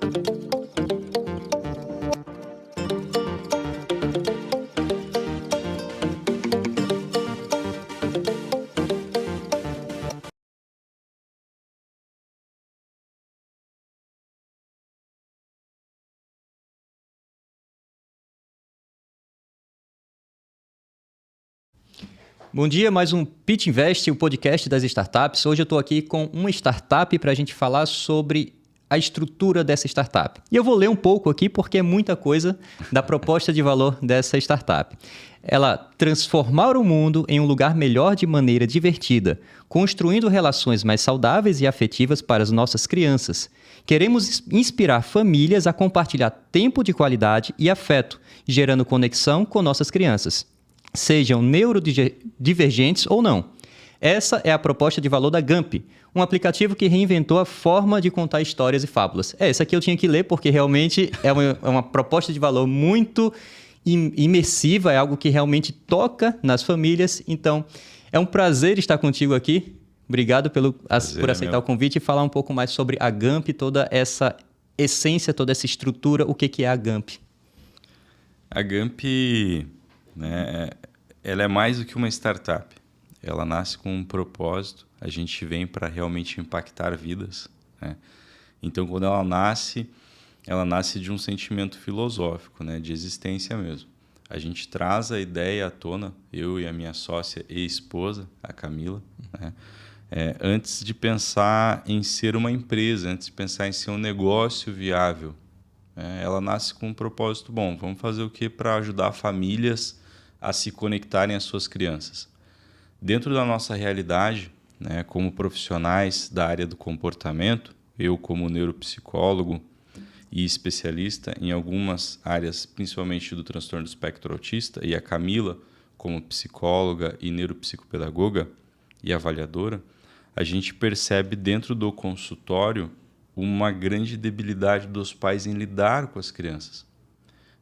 Bom dia, mais um Pitch Invest, o podcast das startups. Hoje eu estou aqui com uma startup para a gente falar sobre a estrutura dessa startup. E eu vou ler um pouco aqui porque é muita coisa da proposta de valor dessa startup. Ela transformar o mundo em um lugar melhor de maneira divertida, construindo relações mais saudáveis e afetivas para as nossas crianças. Queremos inspirar famílias a compartilhar tempo de qualidade e afeto, gerando conexão com nossas crianças, sejam neurodivergentes ou não. Essa é a proposta de valor da Gamp, um aplicativo que reinventou a forma de contar histórias e fábulas. Essa aqui eu tinha que ler porque realmente é uma proposta de valor muito imersiva, é algo que realmente toca nas famílias. Então, é um prazer estar contigo aqui. Obrigado por aceitar o convite e falar um pouco mais sobre a Gamp, toda essa essência, toda essa estrutura, o que é a Gamp. A Gamp, né, ela é mais do que uma startup. Ela nasce com um propósito. A gente vem para realmente impactar vidas, né? Então, quando ela nasce de um sentimento filosófico, né, de existência mesmo. A gente traz a ideia à tona, eu e a minha sócia e esposa, a Camila, né, antes de pensar em ser uma empresa, antes de pensar em ser um negócio viável. Ela nasce com um propósito bom. Vamos fazer o quê para ajudar famílias a se conectarem às suas crianças? Dentro da nossa realidade, né, como profissionais da área do comportamento, eu como neuropsicólogo e especialista em algumas áreas, principalmente do transtorno do espectro autista, e a Camila como psicóloga e neuropsicopedagoga e avaliadora, a gente percebe dentro do consultório uma grande debilidade dos pais em lidar com as crianças.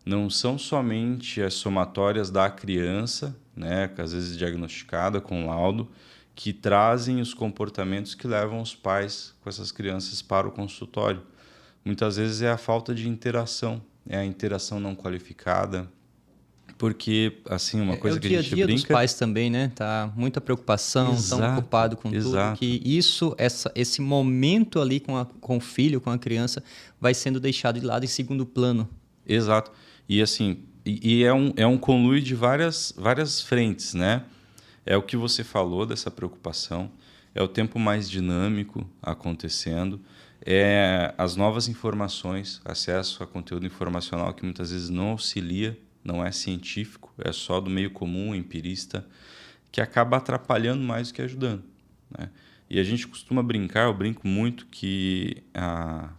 Não são somente as somatórias da criança, né, que às vezes diagnosticada com laudo, que trazem os comportamentos que levam os pais com essas crianças para o consultório. Muitas vezes é a falta de interação, é a interação não qualificada, porque assim, uma coisa que a gente brinca... É o dia a dia dos pais também, né? Tá muita preocupação, tão ocupado com tudo, que esse momento ali com o filho, com a criança, vai sendo deixado de lado em segundo plano. Exato. E assim, é um conluio de várias frentes, né? É o que você falou dessa preocupação, é o tempo mais dinâmico acontecendo, é as novas informações, acesso a conteúdo informacional que muitas vezes não auxilia, não é científico, é só do meio comum, empirista, que acaba atrapalhando mais do que ajudando, né? E a gente costuma brincar, eu brinco muito, que a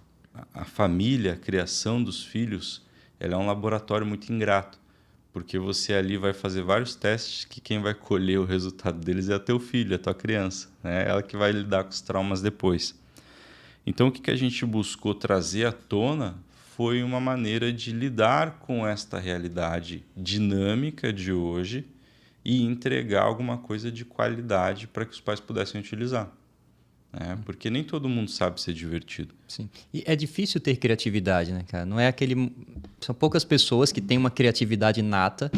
família, a criação dos filhos, ela é um laboratório muito ingrato, porque você ali vai fazer vários testes que quem vai colher o resultado deles é teu filho, é tua criança, né? Ela que vai lidar com os traumas depois. Então, o que a gente buscou trazer à tona foi uma maneira de lidar com esta realidade dinâmica de hoje e entregar alguma coisa de qualidade para que os pais pudessem utilizar. Porque nem todo mundo sabe ser divertido. Sim. E é difícil ter criatividade, né, cara? Não é são poucas pessoas que têm uma criatividade nata.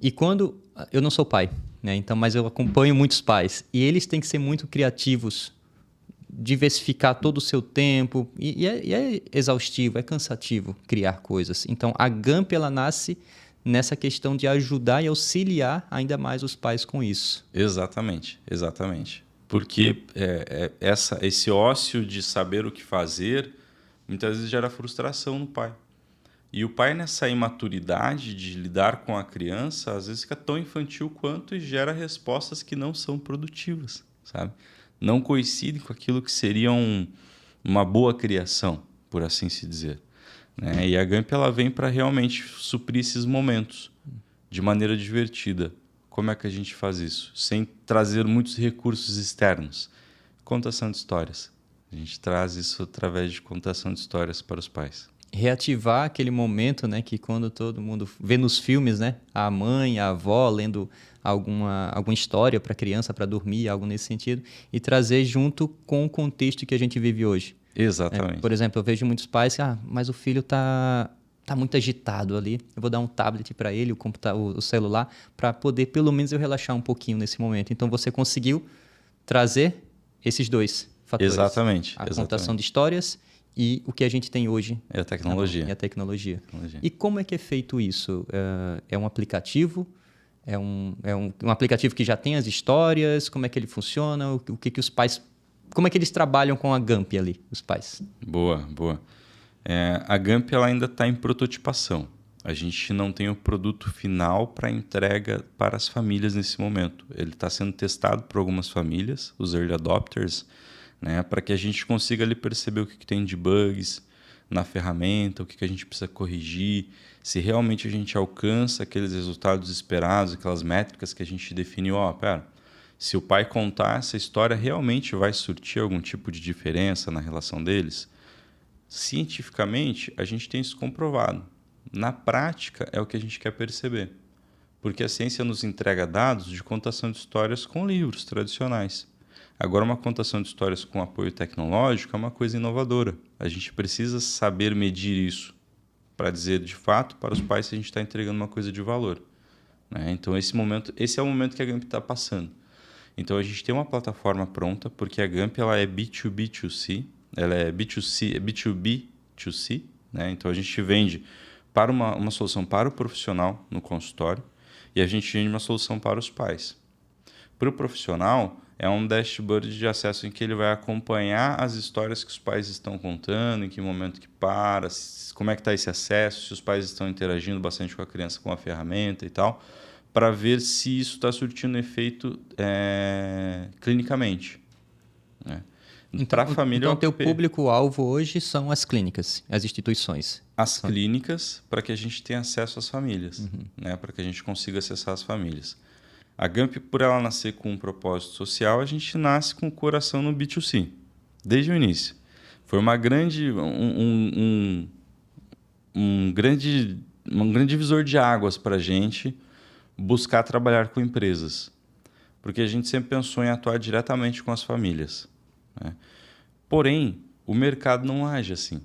E quando... Eu não sou pai, né? Então, mas eu acompanho muitos pais. E eles têm que ser muito criativos, diversificar todo o seu tempo. E é exaustivo, é cansativo criar coisas. Então, a Gamp, ela nasce nessa questão de ajudar e auxiliar ainda mais os pais com isso. Exatamente, exatamente. Porque esse ócio de saber o que fazer, muitas vezes gera frustração no pai. E o pai, nessa imaturidade de lidar com a criança, às vezes fica tão infantil quanto e gera respostas que não são produtivas, sabe? Não coincidem com aquilo que seria uma boa criação, por assim se dizer, né? E a Gamp, ela vem para realmente suprir esses momentos de maneira divertida. Como é que a gente faz isso? Sem trazer muitos recursos externos. Contação de histórias. A gente traz isso através de contação de histórias para os pais. reativar aquele momento, né, que quando todo mundo vê nos filmes, né, a mãe, a avó lendo alguma história para a criança para dormir, algo nesse sentido, e trazer junto com o contexto que a gente vive hoje. Exatamente. Por exemplo, eu vejo muitos pais que, mas o filho tá muito agitado ali, eu vou dar um tablet para ele, o celular, para poder pelo menos eu relaxar um pouquinho nesse momento. Então você conseguiu trazer esses dois fatores. Exatamente. A contação de histórias e o que a gente tem hoje. É a tecnologia. E a tecnologia. E como é que é feito isso? É um aplicativo? É um aplicativo que já tem as histórias? Como é que ele funciona? O que os pais... Como é que eles trabalham com a Gump ali, os pais? Boa. A Gump ela ainda está em prototipação. A gente não tem o produto final para entrega para as famílias nesse momento. Ele está sendo testado por algumas famílias, os early adopters, né, para que a gente consiga ali perceber o que tem de bugs na ferramenta, o que a gente precisa corrigir, se realmente a gente alcança aqueles resultados esperados, aquelas métricas que a gente definiu. Se o pai contar essa história, realmente vai surtir algum tipo de diferença na relação deles? Cientificamente, a gente tem isso comprovado. Na prática, é o que a gente quer perceber. Porque a ciência nos entrega dados de contação de histórias com livros tradicionais. Agora, uma contação de histórias com apoio tecnológico é uma coisa inovadora. A gente precisa saber medir isso para dizer, de fato, para os pais se a gente está entregando uma coisa de valor. Né? Então, esse é o momento que a Gump está passando. Então, a gente tem uma plataforma pronta, porque a Gump ela é B2B2C, ela é B2B2C, né? Então, a gente vende para uma solução para o profissional no consultório e a gente vende uma solução para os pais. Para o profissional, é um dashboard de acesso em que ele vai acompanhar as histórias que os pais estão contando, em que momento que para, como é que está esse acesso, se os pais estão interagindo bastante com a criança com a ferramenta e tal, para ver se isso está surtindo efeito clinicamente. Né? Para a família, então, o teu público-alvo hoje são as clínicas, as instituições. As clínicas, para que a gente tenha acesso às famílias, né? Para que a gente consiga acessar as famílias. A Gump, por ela nascer com um propósito social, a gente nasce com o coração no B2C, desde o início. Foi um grande divisor de águas para a gente buscar trabalhar com empresas, porque a gente sempre pensou em atuar diretamente com as famílias. Né? Porém, o mercado não age assim.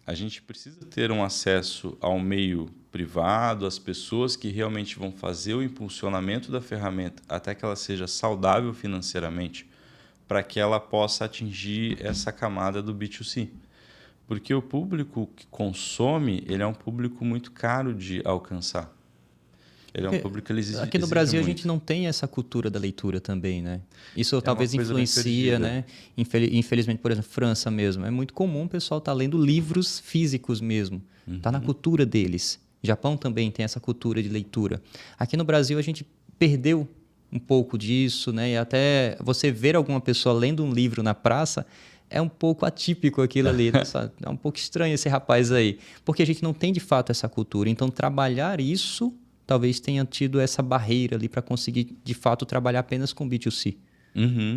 A gente precisa ter um acesso ao meio privado, às pessoas que realmente vão fazer o impulsionamento da ferramenta até que ela seja saudável financeiramente, para que ela possa atingir essa camada do B2C. Porque o público que consome, ele é um público muito caro de alcançar. Ele é um público que ele exige. Aqui no Brasil muito. A gente não tem essa cultura da leitura também, né? Isso talvez influencia, né? Infelizmente, por exemplo, França mesmo. É muito comum o pessoal estar lendo livros físicos mesmo. Está na cultura deles. Japão também tem essa cultura de leitura. Aqui no Brasil a gente perdeu um pouco disso, né? E até você ver alguma pessoa lendo um livro na praça é um pouco atípico aquilo ali. É um pouco estranho esse rapaz aí. Porque a gente não tem de fato essa cultura. Então, trabalhar isso talvez tenha tido essa barreira ali para conseguir, de fato, trabalhar apenas com B2C.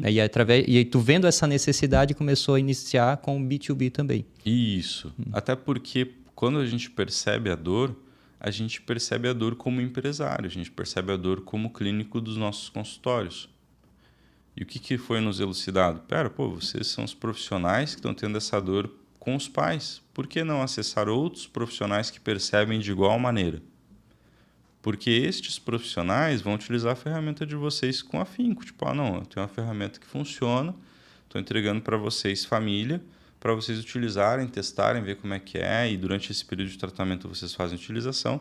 E aí, tu vendo essa necessidade, começou a iniciar com o B2B também. Isso. Até porque, quando a gente percebe a dor como empresário, a gente percebe a dor como clínico dos nossos consultórios. E o que foi nos elucidado? Vocês são os profissionais que estão tendo essa dor com os pais. Por que não acessar outros profissionais que percebem de igual maneira? Porque estes profissionais vão utilizar a ferramenta de vocês com afinco. Tipo, eu tenho uma ferramenta que funciona, estou entregando para vocês, família, para vocês utilizarem, testarem, ver como é que é, e durante esse período de tratamento vocês fazem utilização,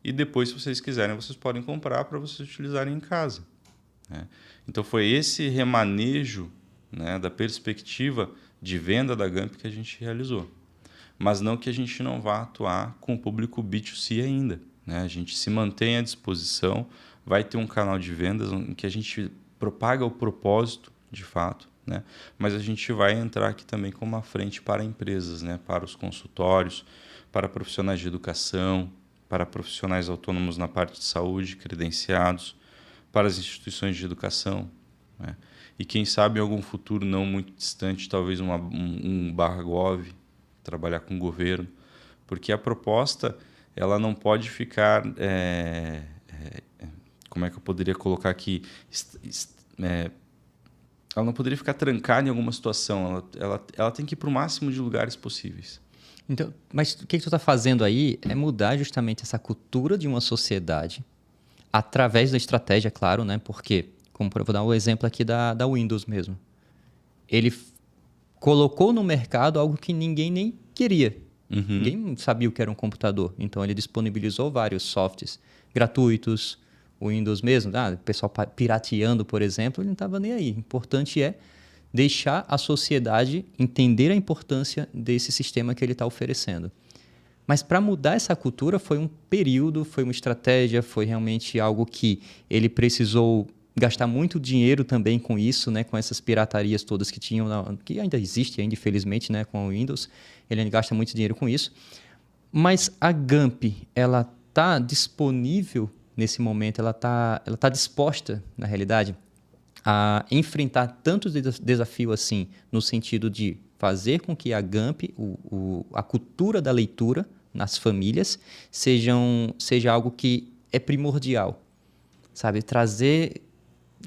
e depois, se vocês quiserem, vocês podem comprar para vocês utilizarem em casa. Né? Então, foi esse remanejo, né, da perspectiva de venda da Gump que a gente realizou. Mas não que a gente não vá atuar com o público B2C ainda. Né? A gente se mantém à disposição, vai ter um canal de vendas em que a gente propaga o propósito, de fato, né? Mas a gente vai entrar aqui também como uma frente para empresas, né? Para os consultórios, para profissionais de educação, para profissionais autônomos na parte de saúde, credenciados, para as instituições de educação. Né? E quem sabe em algum futuro não muito distante, talvez um /gov, trabalhar com o governo, Porque a proposta, ela não pode ficar... como é que eu poderia colocar aqui? Ela não poderia ficar trancada em alguma situação. Ela tem que ir para o máximo de lugares possíveis. Então, mas o que tu está fazendo aí é mudar justamente essa cultura de uma sociedade através da estratégia, claro, né? Porque, como eu vou dar um exemplo aqui da Windows mesmo. Ele colocou no mercado algo que ninguém nem queria. Ninguém sabia o que era um computador. Então, ele disponibilizou vários softwares gratuitos, o Windows mesmo, o pessoal pirateando, por exemplo, ele não estava nem aí. O importante é deixar a sociedade entender a importância desse sistema que ele está oferecendo. Mas para mudar essa cultura foi um período, foi uma estratégia, foi realmente algo que ele precisou gastar muito dinheiro também com isso, né, com essas piratarias todas que tinham, que ainda existe, ainda, infelizmente, né, com o Windows. Ele ainda gasta muito dinheiro com isso. Mas a GAMP, ela está disponível nesse momento, ela tá disposta, na realidade, a enfrentar tantos desafios assim, no sentido de fazer com que a GAMP, a cultura da leitura nas famílias, seja algo que é primordial, sabe?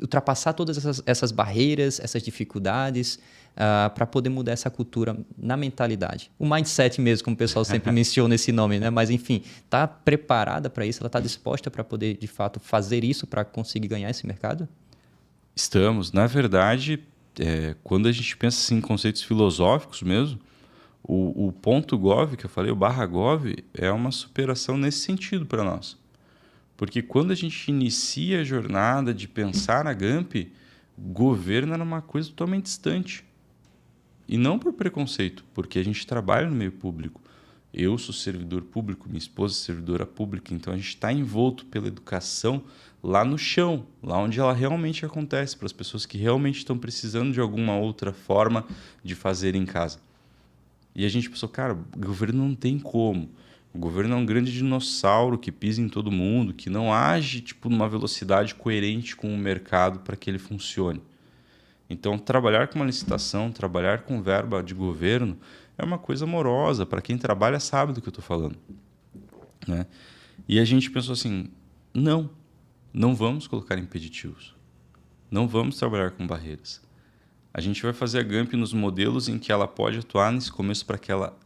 Ultrapassar todas essas barreiras, essas dificuldades, para poder mudar essa cultura na mentalidade. O mindset mesmo, como o pessoal sempre menciona esse nome, né? Mas, enfim, está preparada para isso? Ela está disposta para poder, de fato, fazer isso para conseguir ganhar esse mercado? Estamos. Na verdade, quando a gente pensa assim, em conceitos filosóficos mesmo, o ponto .gov, que eu falei, o /gov, é uma superação nesse sentido para nós. Porque quando a gente inicia a jornada de pensar na GAMP, governo era uma coisa totalmente distante. E não por preconceito, porque a gente trabalha no meio público. Eu sou servidor público, minha esposa é servidora pública, então a gente está envolto pela educação lá no chão, lá onde ela realmente acontece, para as pessoas que realmente estão precisando de alguma outra forma de fazer em casa. E a gente pensou, cara, o governo não tem como. O governo é um grande dinossauro que pisa em todo mundo, que não age numa velocidade coerente com o mercado para que ele funcione. Então, trabalhar com uma licitação, trabalhar com verba de governo é uma coisa amorosa. Para quem trabalha sabe do que eu estou falando, né? E a gente pensou assim, não vamos colocar impeditivos. Não vamos trabalhar com barreiras. A gente vai fazer a GAMP nos modelos em que ela pode atuar nesse começo para que ela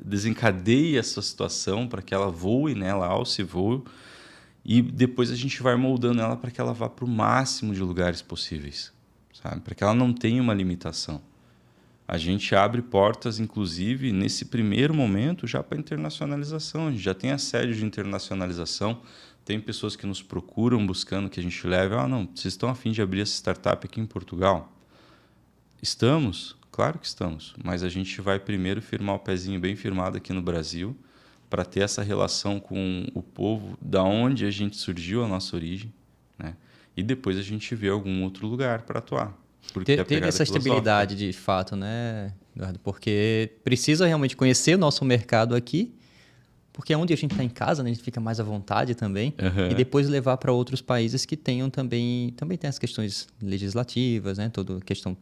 desencadeie essa situação, para que ela voe, né? Ela alce e voe. E depois a gente vai moldando ela para que ela vá para o máximo de lugares possíveis, sabe? Para que ela não tenha uma limitação. A gente abre portas, inclusive, nesse primeiro momento, já para internacionalização. A gente já tem assédio de internacionalização. Tem pessoas que nos procuram buscando que a gente leve. Não, vocês estão a fim de abrir essa startup aqui em Portugal? Estamos? Claro que estamos. Mas a gente vai primeiro firmar o pezinho bem firmado aqui no Brasil, para ter essa relação com o povo, da onde a gente surgiu, a nossa origem, né? E depois a gente vê algum outro lugar para atuar. Ter essa estabilidade, de fato, né, Eduardo? Porque precisa realmente conhecer o nosso mercado aqui, porque é onde a gente está em casa, né? A gente fica mais à vontade também, e depois levar para outros países que tenham também tem as questões legislativas, né? Toda a questão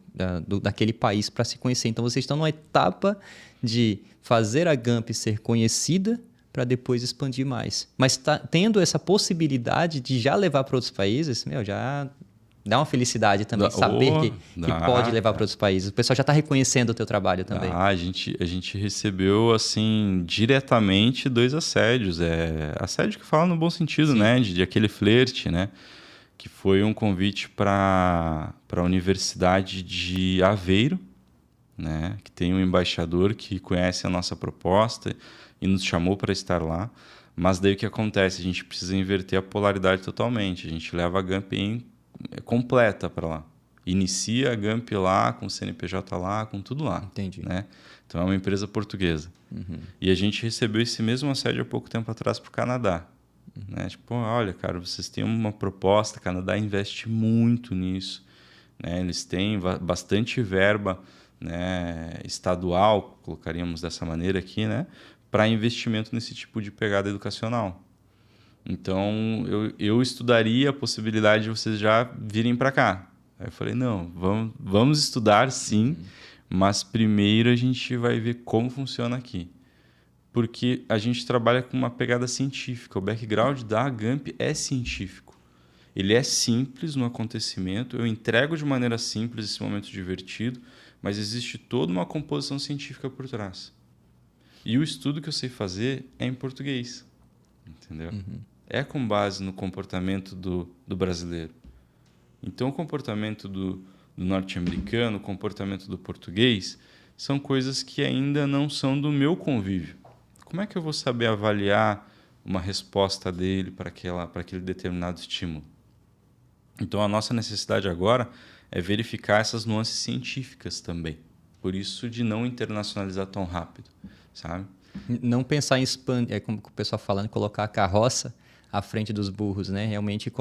daquele país para se conhecer. Então, vocês estão numa etapa de fazer a GAMP ser conhecida para depois expandir mais. Mas tendo essa possibilidade de já levar para outros países, já dá uma felicidade também, saber que pode levar para outros países. O pessoal já está reconhecendo o teu trabalho também. A gente recebeu, assim, diretamente 2 assédios. Assédio que fala no bom sentido, sim, né? De aquele flerte, né? Que foi um convite para a Universidade de Aveiro, né? Que tem um embaixador que conhece a nossa proposta e nos chamou para estar lá. Mas daí o que acontece? A gente precisa inverter a polaridade totalmente. A gente leva a GAMP completa para lá. Inicia a GAMP lá, com o CNPJ lá, com tudo lá. Entendi. Né? Então, é uma empresa portuguesa. E a gente recebeu esse mesmo assédio há pouco tempo atrás para o Canadá. Né? Olha, cara, vocês têm uma proposta, o Canadá investe muito nisso. Né? Eles têm bastante verba, né, estadual, colocaríamos dessa maneira aqui, né, para investimento nesse tipo de pegada educacional. Então, eu estudaria a possibilidade de vocês já virem para cá. Aí eu falei, não, vamos estudar sim, mas primeiro a gente vai ver como funciona aqui. Porque a gente trabalha com uma pegada científica. O background da Gump é científico. Ele é simples no acontecimento, eu entrego de maneira simples esse momento divertido, mas existe toda uma composição científica por trás. E o estudo que eu sei fazer é em português, entendeu? É com base no comportamento do brasileiro. Então, o comportamento do norte-americano, o comportamento do português, são coisas que ainda não são do meu convívio. Como é que eu vou saber avaliar uma resposta dele para aquele determinado estímulo? Então, a nossa necessidade agora é verificar essas nuances científicas também. Por isso, de não internacionalizar tão rápido, sabe? Não pensar em expandir, é como o pessoal falando, colocar a carroça à frente dos burros, né? Realmente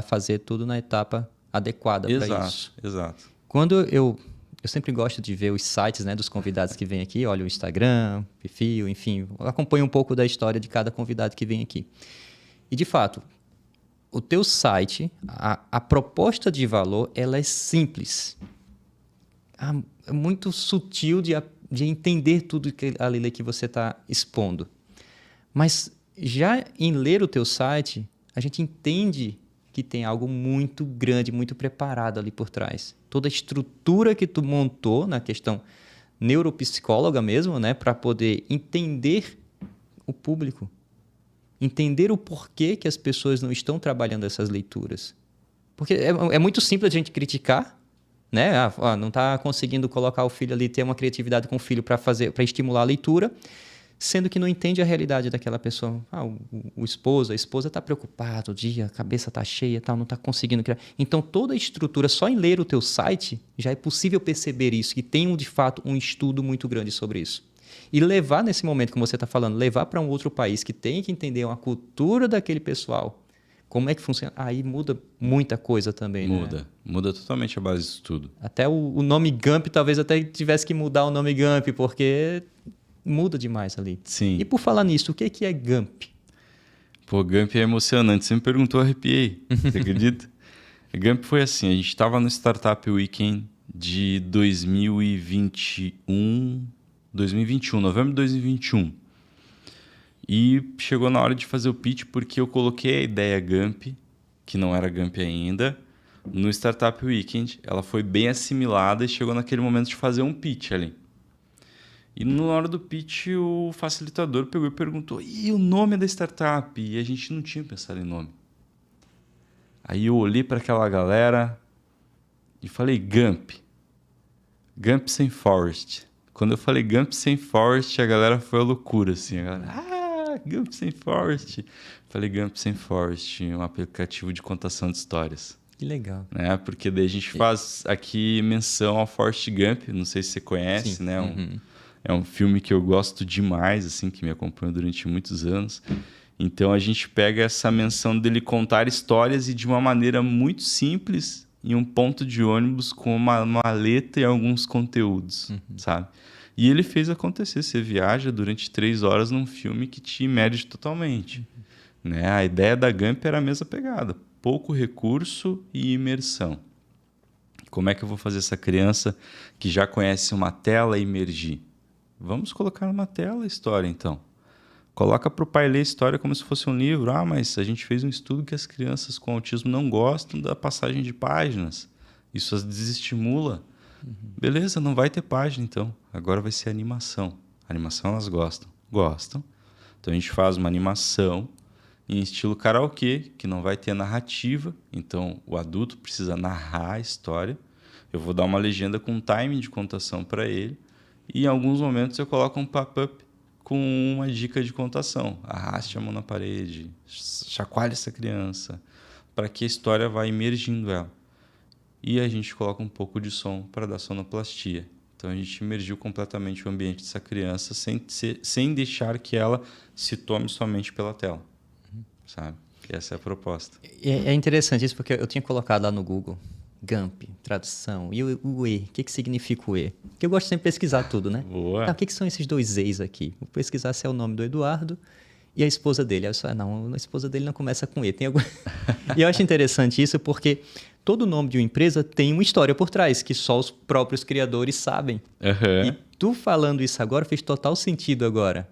fazer tudo na etapa adequada para isso. Exato. Quando eu sempre gosto de ver os sites, né, dos convidados que vêm aqui, olha o Instagram, perfil, enfim, acompanho um pouco da história de cada convidado que vem aqui. E, de fato, o teu site, a proposta de valor, ela é simples. É muito sutil de entender tudo ali que você está expondo. Mas já em ler o teu site, a gente entende que tem algo muito grande, muito preparado ali por trás. Toda a estrutura que tu montou na questão neuropsicóloga mesmo, né, para poder entender o público. Entender o porquê que as pessoas não estão trabalhando essas leituras. Porque é muito simples a gente criticar, né? Não está conseguindo colocar o filho ali, ter uma criatividade com o filho para estimular a leitura, sendo que não entende a realidade daquela pessoa. O esposo, a esposa está preocupada o dia, a cabeça está cheia, tal, não está conseguindo criar. Então, toda a estrutura, só em ler o teu site, já é possível perceber isso, que tem, de fato, um estudo muito grande sobre isso. E levar nesse momento, como você está falando, levar para um outro país que tem que entender uma cultura daquele pessoal, como é que funciona, aí muda muita coisa também, né? Muda totalmente a base disso tudo. Até o nome Gump, talvez até tivesse que mudar o nome Gump, porque muda demais ali. Sim. E por falar nisso, o que é Gump? Pô, Gump é emocionante. Você me perguntou, arrepiei. Você acredita? Gump foi assim, a gente estava no Startup Weekend de 2021, novembro de 2021. E chegou na hora de fazer o pitch porque eu coloquei a ideia Gump, que não era Gump ainda, no Startup Weekend. Ela foi bem assimilada e chegou naquele momento de fazer um pitch ali. E na hora do pitch, o facilitador pegou e perguntou: e o nome da startup? E a gente não tinha pensado em nome. Aí eu olhei para aquela galera e falei: Gump. Gump sem Forest. Quando eu falei Gump sem Forest, a galera foi a loucura, assim. A galera, Gump sem Forest. Falei Gump sem Forest, um aplicativo de contação de histórias. Que legal. Né? Porque daí a gente faz aqui menção ao Forrest Gump, não sei se você conhece, Sim. né? É um filme que eu gosto demais, assim, que me acompanhou durante muitos anos. Então a gente pega essa menção dele contar histórias e de uma maneira muito simples, em um ponto de ônibus com uma maleta e alguns conteúdos, sabe? E ele fez acontecer. Você viaja durante 3 horas num filme que te imerge totalmente. Né? A ideia da Gump era a mesma pegada. Pouco recurso e imersão. Como é que eu vou fazer essa criança que já conhece uma tela imergir? Vamos colocar numa tela a história, então. Coloca para o pai ler a história como se fosse um livro. Mas a gente fez um estudo que as crianças com autismo não gostam da passagem de páginas. Isso as desestimula. Beleza, não vai ter página, então. Agora vai ser animação. Animação elas gostam. Gostam. Então a gente faz uma animação em estilo karaokê, que não vai ter narrativa. Então o adulto precisa narrar a história. Eu vou dar uma legenda com timing de contação para ele. E em alguns momentos eu coloco um pop-up com uma dica de contação. Arraste a mão na parede, chacoalhe essa criança, para que a história vá imergindo ela. E a gente coloca um pouco de som para dar sonoplastia. Então a gente imergiu completamente o ambiente dessa criança sem deixar que ela se tome somente pela tela. Sabe? Essa é a proposta. É interessante isso, porque eu tinha colocado lá no Google Gump, tradução. E o E? O que significa o E? Porque eu gosto sempre de pesquisar tudo, né? Boa. O que são esses 2 E's aqui? Vou pesquisar se é o nome do Eduardo e a esposa dele. Aí eu só, não, a esposa dele não começa com E. Tem algum... E eu acho interessante isso porque todo nome de uma empresa tem uma história por trás, que só os próprios criadores sabem. E tu falando isso agora fez total sentido agora.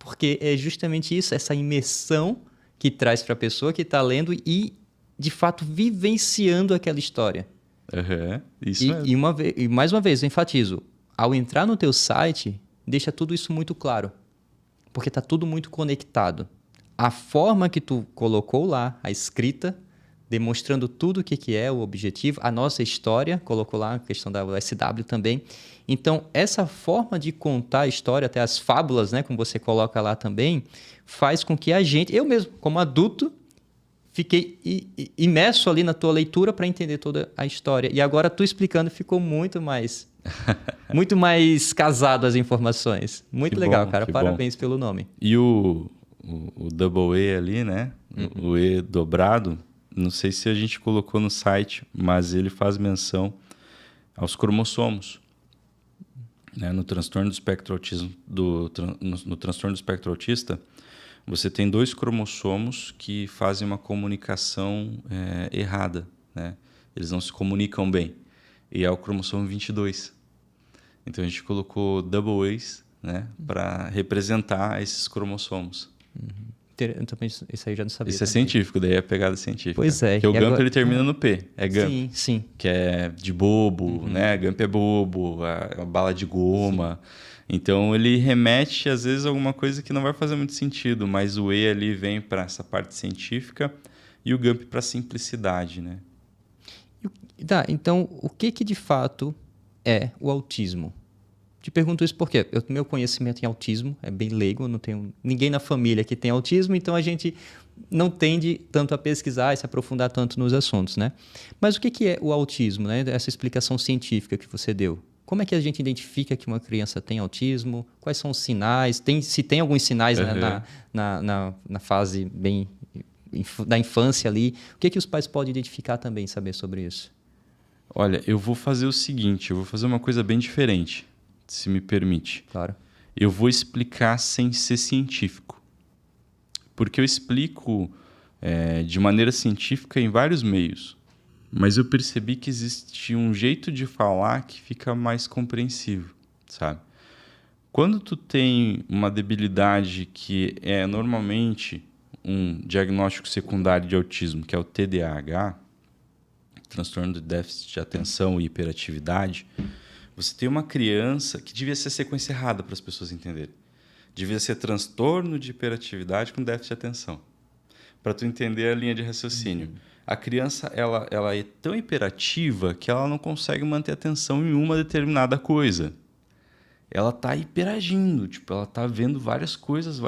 porque é justamente isso, essa imersão que traz para a pessoa que está lendo e, de fato, vivenciando aquela história. Isso mesmo. E mais uma vez, eu enfatizo, ao entrar no teu site, deixa tudo isso muito claro, porque está tudo muito conectado. A forma que tu colocou lá, a escrita, demonstrando tudo o que é o objetivo, a nossa história, colocou lá a questão da USW também. Então, essa forma de contar a história, até as fábulas, né, como você coloca lá também, faz com que a gente, eu mesmo, como adulto, fiquei imerso ali na tua leitura para entender toda a história. E agora, tu explicando, ficou muito mais casado as informações. Muito Que legal, bom, cara. que Parabéns bom. pelo nome. E o double E ali, né? O E dobrado, não sei se a gente colocou no site, mas ele faz menção aos cromossomos. Né? No transtorno do espectro autismo, no transtorno do espectro autista, você tem 2 cromossomos que fazem uma comunicação errada. Né? Eles não se comunicam bem. E é o cromossomo 22. Então a gente colocou double A's, né, para representar esses cromossomos. Também, isso aí eu já não sabia. Isso é também. científico, daí é a pegada científica. Pois é. Porque o E GAMP agora... ele termina no P, é GAMP. Sim, sim. Que é de bobo, né? GAMP é bobo, a bala de goma. Sim. Então ele remete às vezes a alguma coisa que não vai fazer muito sentido, mas o E ali vem para essa parte científica e o GAMP para simplicidade, né? Tá, então o que de fato é o autismo? Te pergunto isso porque meu conhecimento em autismo é bem leigo, não tenho ninguém na família que tem autismo, então a gente não tende tanto a pesquisar e se aprofundar tanto nos assuntos, né? Mas o que é o autismo, né? Essa explicação científica que você deu. Como é que a gente identifica que uma criança tem autismo? Quais são os sinais? Se tem alguns sinais né, na fase bem da infância ali, o que os pais podem identificar também, saber sobre isso? Olha, eu vou fazer o seguinte, eu vou fazer uma coisa bem diferente, se me permite. Claro. Eu vou explicar sem ser científico. Porque eu explico de maneira científica em vários meios. Mas eu percebi que existe um jeito de falar que fica mais compreensível, sabe? Quando tu tem uma debilidade que é normalmente um diagnóstico secundário de autismo, que é o TDAH, transtorno de déficit de atenção e hiperatividade, você tem uma criança que devia ser sequência errada para as pessoas entenderem. Devia ser transtorno de hiperatividade com déficit de atenção. Para tu entender a linha de raciocínio. A criança ela é tão hiperativa que ela não consegue manter atenção em uma determinada coisa. Ela está hiperagindo, tipo, ela está vendo várias coisas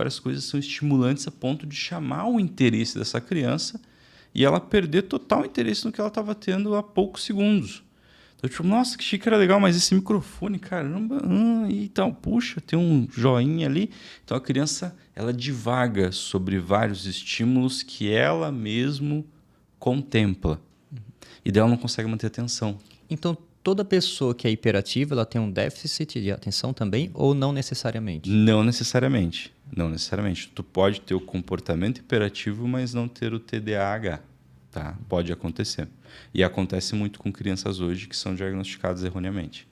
são estimulantes a ponto de chamar o interesse dessa criança e ela perder total interesse no que ela estava tendo há poucos segundos. Então, tipo, nossa, que xícara legal, mas esse microfone, caramba, então, puxa, tem um joinha ali. Então, a criança, ela divaga sobre vários estímulos que ela mesmo contempla. E daí ela não consegue manter atenção. Então, toda pessoa que é hiperativa, ela tem um déficit de atenção também ou não necessariamente? Não necessariamente. Não necessariamente. Tu pode ter o comportamento hiperativo, mas não ter o TDAH. Tá? Pode acontecer. E acontece muito com crianças hoje que são diagnosticadas erroneamente.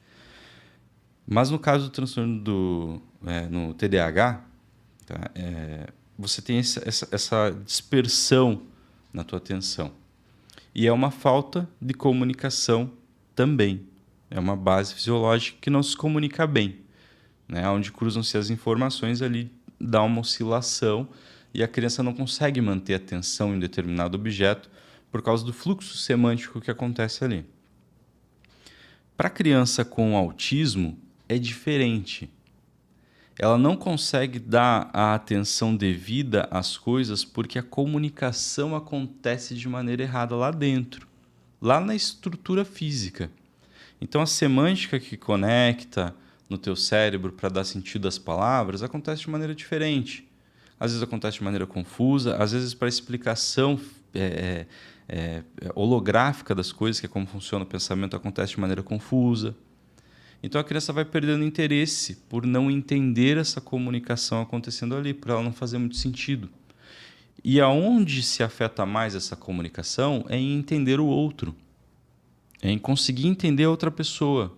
Mas no caso do transtorno no TDAH, tá? Você tem essa dispersão na tua atenção. E é uma falta de comunicação também. É uma base fisiológica que não se comunica bem. Né? Onde cruzam-se as informações ali, dá uma oscilação e a criança não consegue manter atenção em determinado objeto por causa do fluxo semântico que acontece ali. Para a criança com autismo, é diferente. Ela não consegue dar a atenção devida às coisas porque a comunicação acontece de maneira errada lá dentro, lá na estrutura física. Então, a semântica que conecta no teu cérebro para dar sentido às palavras acontece de maneira diferente. Às vezes acontece de maneira confusa, às vezes para explicação holográfica das coisas, que é como funciona o pensamento, acontece de maneira confusa. Então a criança vai perdendo interesse por não entender essa comunicação acontecendo ali, por ela não fazer muito sentido. E aonde se afeta mais essa comunicação é em entender o outro, é em conseguir entender a outra pessoa.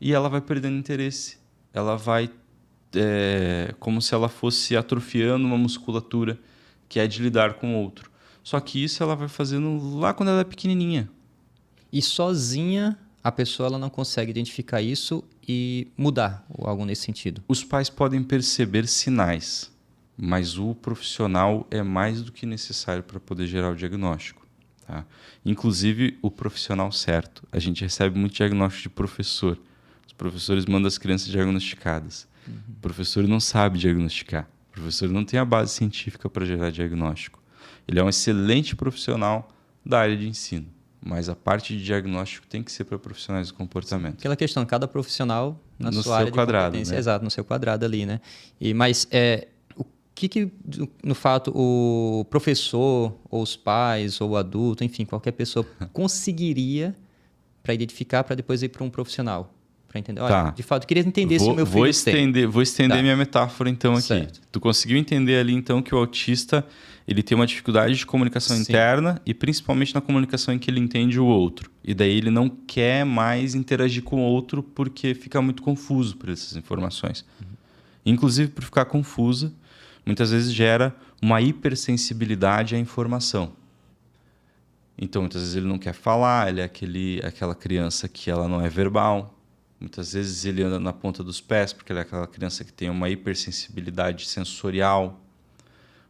E ela vai perdendo interesse, ela vai como se ela fosse atrofiando uma musculatura que é de lidar com o outro. Só que isso ela vai fazendo lá quando ela é pequenininha. E sozinha a pessoa ela não consegue identificar isso e mudar ou algo nesse sentido. Os pais podem perceber sinais, mas o profissional é mais do que necessário para poder gerar o diagnóstico. Tá? Inclusive o profissional certo. A gente recebe muito diagnóstico de professor. Os professores mandam as crianças diagnosticadas. O professor não sabe diagnosticar. O professor não tem a base científica para gerar diagnóstico. Ele é um excelente profissional da área de ensino, mas a parte de diagnóstico tem que ser para profissionais do comportamento. Aquela questão, cada profissional na no sua área de quadrado, competência, né? exato, no seu quadrado ali, né? Mas o que no fato o professor ou os pais ou o adulto, enfim, qualquer pessoa conseguiria para identificar para depois ir para um profissional? Para entender, olha, Tá. de fato, eu queria entender se o meu filho Vou estender Tá. minha metáfora então aqui. Certo. Tu conseguiu entender ali então que o autista ele tem uma dificuldade de comunicação Sim. interna e principalmente na comunicação em que ele entende o outro. E daí ele não quer mais interagir com o outro porque fica muito confuso por essas informações. Inclusive, por ficar confusa, muitas vezes gera uma hipersensibilidade à informação. Então, muitas vezes ele não quer falar, ele é aquela criança que ela não é verbal. Muitas vezes ele anda na ponta dos pés, porque ele é aquela criança que tem uma hipersensibilidade sensorial.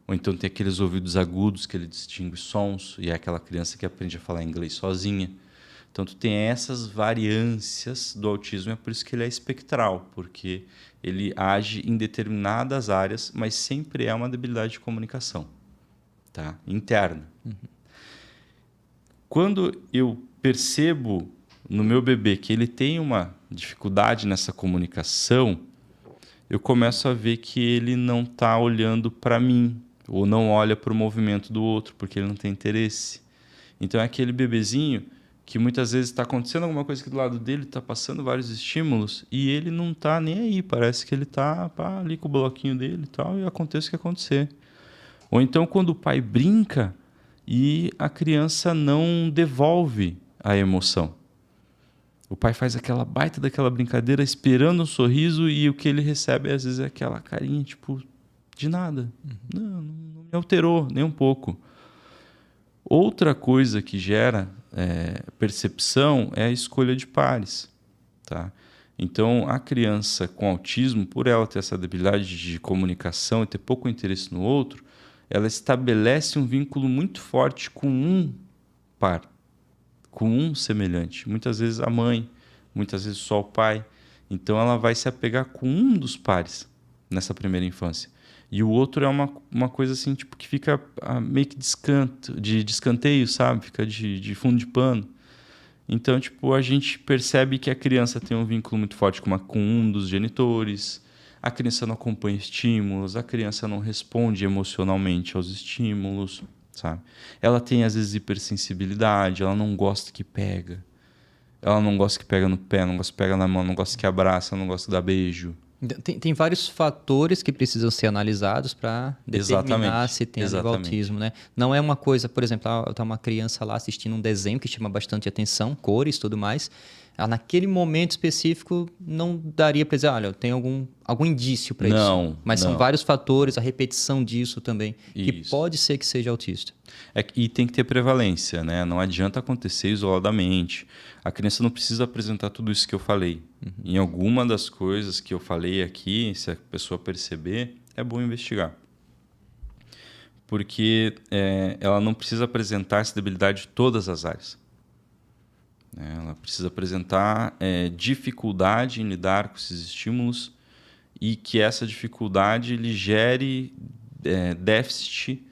Ou então tem aqueles ouvidos agudos que ele distingue sons, e é aquela criança que aprende a falar inglês sozinha. Então, tu tem essas variâncias do autismo, é por isso que ele é espectral, porque ele age em determinadas áreas, mas sempre é uma debilidade de comunicação, tá? Interna. Quando eu percebo no meu bebê que ele tem uma dificuldade nessa comunicação, eu começo a ver que ele não está olhando para mim, ou não olha para o movimento do outro, porque ele não tem interesse. Então é aquele bebezinho que muitas vezes está acontecendo alguma coisa aqui do lado dele, está passando vários estímulos, e ele não está nem aí, parece que ele está ali com o bloquinho dele e tal, e acontece o que acontecer. Ou então quando o pai brinca e a criança não devolve a emoção. O pai faz aquela baita daquela brincadeira esperando um sorriso e o que ele recebe às vezes é aquela carinha tipo de nada. Não me alterou nem um pouco. Outra coisa que gera percepção é a escolha de pares. Tá? Então, a criança com autismo, por ela ter essa debilidade de comunicação e ter pouco interesse no outro, ela estabelece um vínculo muito forte com um par, com um semelhante. Muitas vezes a mãe, muitas vezes só o pai. Então, ela vai se apegar com um dos pares nessa primeira infância. E o outro é uma coisa assim, tipo, que fica meio que de escanteio, sabe? Fica de fundo de pano. Então, tipo, a gente percebe que a criança tem um vínculo muito forte com um dos genitores, a criança não acompanha estímulos, a criança não responde emocionalmente aos estímulos, sabe? Ela tem, às vezes, hipersensibilidade, ela não gosta que pega. Ela não gosta que pega no pé, não gosta que pega na mão, não gosta que abraça, não gosta que dá beijo. Tem vários fatores que precisam ser analisados para determinar Exatamente. se tem ali o autismo, né? Não é uma coisa, por exemplo, tá uma criança lá assistindo um desenho que chama bastante atenção, cores e tudo mais. Naquele momento específico, não daria para dizer, olha, tem algum indício para isso. Mas são vários fatores, a repetição disso também, que pode ser que seja autista. E tem que ter prevalência, né? Não adianta acontecer isoladamente. A criança não precisa apresentar tudo isso que eu falei. Em alguma das coisas que eu falei aqui, se a pessoa perceber, é bom investigar. Porque ela não precisa apresentar essa debilidade de todas as áreas. Ela precisa apresentar dificuldade em lidar com esses estímulos e que essa dificuldade lhe gere déficit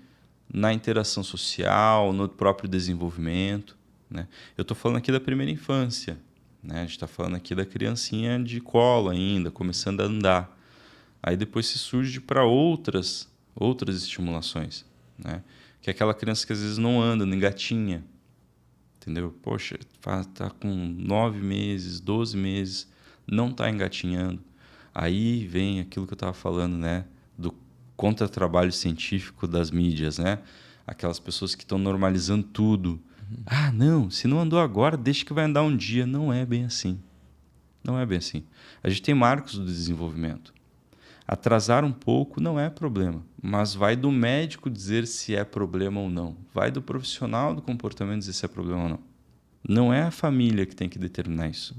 na interação social, no próprio desenvolvimento. Né? Eu estou falando aqui da primeira infância. Né? A gente está falando aqui da criancinha de colo ainda, começando a andar. Aí depois se surge para outras estimulações. Né? Que é aquela criança que às vezes não anda, não engatinha. Entendeu? Poxa, está com 9 meses, 12 meses, não está engatinhando. Aí vem aquilo que eu estava falando, né? Do contra-trabalho científico das mídias, né? Aquelas pessoas que estão normalizando tudo. Ah, não, se não andou agora, deixa que vai andar um dia. Não é bem assim. Não é bem assim. A gente tem marcos do desenvolvimento. Atrasar um pouco não é problema, mas vai do médico dizer se é problema ou não. Vai do profissional do comportamento dizer se é problema ou não. Não é a família que tem que determinar isso,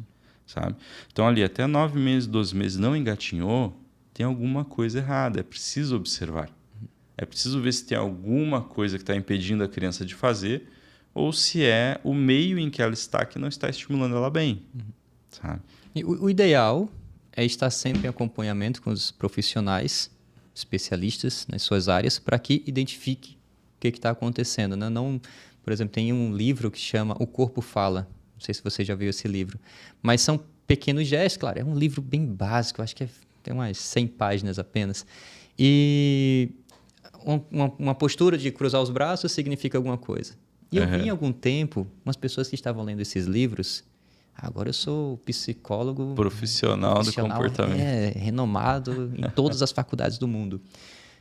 sabe? Então, ali, até 9 meses, 12 meses não engatinhou, tem alguma coisa errada, é preciso observar. É preciso ver se tem alguma coisa que está impedindo a criança de fazer ou se é o meio em que ela está que não está estimulando ela bem, sabe? E o ideal é estar sempre em acompanhamento com os profissionais, especialistas nas suas áreas, para que identifique o que está acontecendo, né? Não, por exemplo, tem um livro que chama O Corpo Fala. Não sei se você já viu esse livro. Mas são pequenos gestos, claro. É um livro bem básico, acho que tem umas 100 páginas apenas. E uma postura de cruzar os braços significa alguma coisa. E eu vi em algum tempo umas pessoas que estavam lendo esses livros. Agora eu sou psicólogo Profissional do comportamento. Renomado em todas as faculdades do mundo.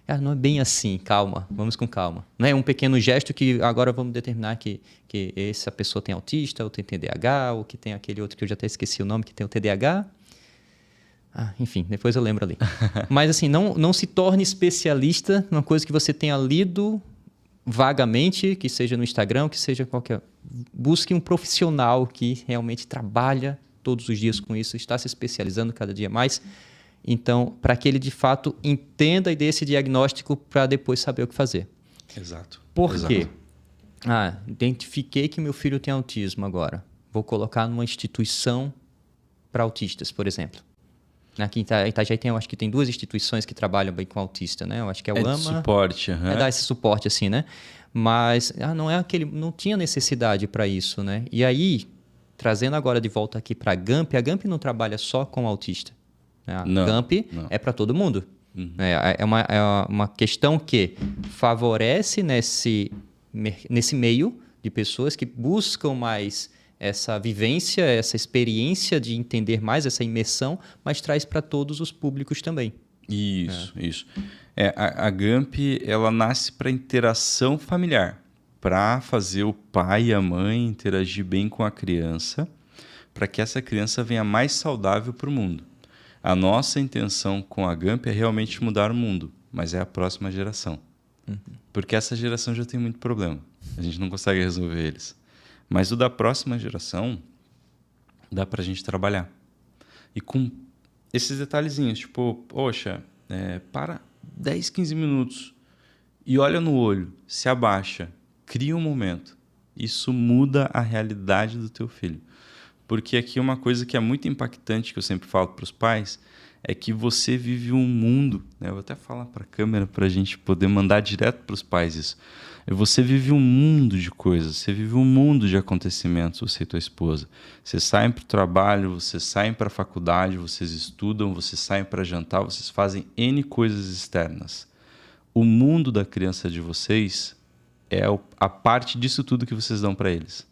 Cara, não é bem assim, calma, vamos com calma. Não é um pequeno gesto que agora vamos determinar que essa pessoa tem autista, ou tem TDAH, ou que tem aquele outro que eu já até esqueci o nome, que tem o TDAH. Enfim, depois eu lembro ali. Mas assim, não se torne especialista numa coisa que você tenha lido vagamente, que seja no Instagram, que seja qualquer... Busque um profissional que realmente trabalha todos os dias com isso, está se especializando cada dia mais. Então, para que ele, de fato, entenda e dê esse diagnóstico para depois saber o que fazer. Exato. Por quê? Identifiquei que meu filho tem autismo agora. Vou colocar numa instituição para autistas, por exemplo. Aqui em Itajaí eu acho que tem 2 instituições que trabalham bem com autista, né? Eu acho que é o AMA. Suporte, É dar esse suporte assim, né? Mas não tinha necessidade para isso, né? E aí, trazendo agora de volta aqui para a GAMP não trabalha só com autista. A GAMP é para todo mundo. É uma questão que favorece nesse meio de pessoas que buscam mais essa vivência, essa experiência de entender mais, essa imersão, mas traz para todos os públicos também. Isso. A GAMP ela nasce para interação familiar, para fazer o pai e a mãe interagir bem com a criança, para que essa criança venha mais saudável para o mundo. A nossa intenção com a GAMP é realmente mudar o mundo, mas é a próxima geração. Porque essa geração já tem muito problema. A gente não consegue resolver eles. Mas o da próxima geração, dá para a gente trabalhar. E com esses detalhezinhos, tipo, poxa, para 10, 15 minutos e olha no olho, se abaixa, cria um momento. Isso muda a realidade do teu filho. Porque aqui uma coisa que é muito impactante, que eu sempre falo para os pais, é que você vive um mundo, né? Eu vou até falar para a câmera para a gente poder mandar direto para os pais isso. Você vive um mundo de coisas, você vive um mundo de acontecimentos, você e tua esposa. Vocês saem para o trabalho, vocês saem para a faculdade, vocês estudam, vocês saem para jantar, vocês fazem N coisas externas. O mundo da criança de vocês é a parte disso tudo que vocês dão para eles.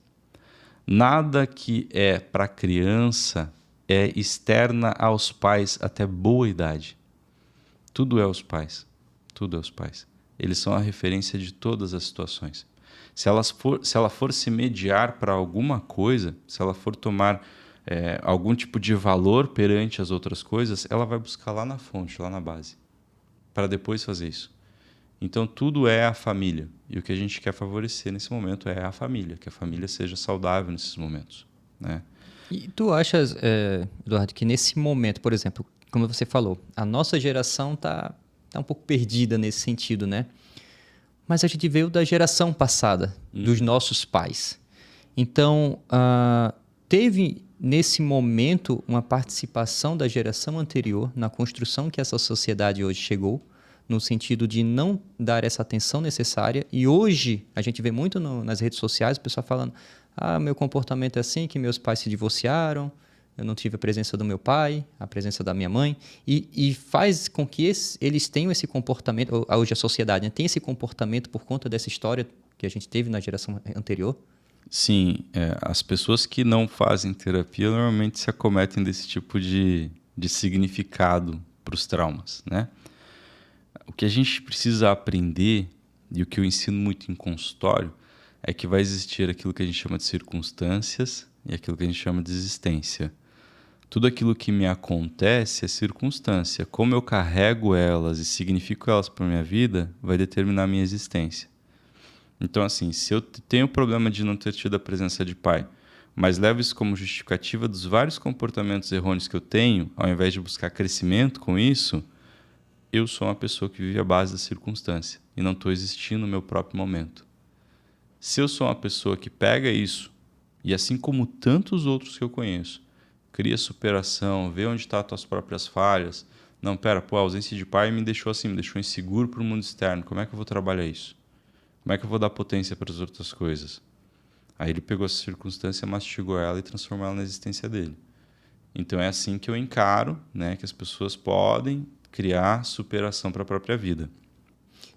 Nada que é para a criança é externa aos pais até boa idade. Tudo é os pais. Tudo é os pais. Eles são a referência de todas as situações. Se ela for se mediar para alguma coisa, se ela for tomar algum tipo de valor perante as outras coisas, ela vai buscar lá na fonte, lá na base, para depois fazer isso. Então, tudo é a família. E o que a gente quer favorecer nesse momento é a família, que a família seja saudável nesses momentos, né? E tu achas, Eduardo, que nesse momento, por exemplo, como você falou, a nossa geração está um pouco perdida nesse sentido, né? Mas a gente veio da geração passada, dos nossos pais. Então, teve nesse momento uma participação da geração anterior na construção que essa sociedade hoje chegou, no sentido de não dar essa atenção necessária. E hoje a gente vê muito nas redes sociais o pessoal falando: meu comportamento é assim, que meus pais se divorciaram, eu não tive a presença do meu pai, a presença da minha mãe, e faz com que eles tenham esse comportamento, hoje a sociedade, né, tem esse comportamento por conta dessa história que a gente teve na geração anterior? Sim, as pessoas que não fazem terapia normalmente se acometem desse tipo de significado para os traumas, né? O que a gente precisa aprender, e o que eu ensino muito em consultório, é que vai existir aquilo que a gente chama de circunstâncias e aquilo que a gente chama de existência. Tudo aquilo que me acontece é circunstância. Como eu carrego elas e significo elas para a minha vida, vai determinar a minha existência. Então, assim, se eu tenho o problema de não ter tido a presença de pai, mas levo isso como justificativa dos vários comportamentos errôneos que eu tenho, ao invés de buscar crescimento com isso, eu sou uma pessoa que vive à base da circunstância e não estou existindo no meu próprio momento. Se eu sou uma pessoa que pega isso, e assim como tantos outros que eu conheço, cria superação, vê onde estão as tuas próprias falhas. Não, pera, a ausência de pai me deixou assim, me deixou inseguro para o mundo externo. Como é que eu vou trabalhar isso? Como é que eu vou dar potência para as outras coisas? Aí ele pegou essa circunstância, mastigou ela e transformou ela na existência dele. Então é assim que eu encaro, né, que as pessoas podem criar superação para a própria vida.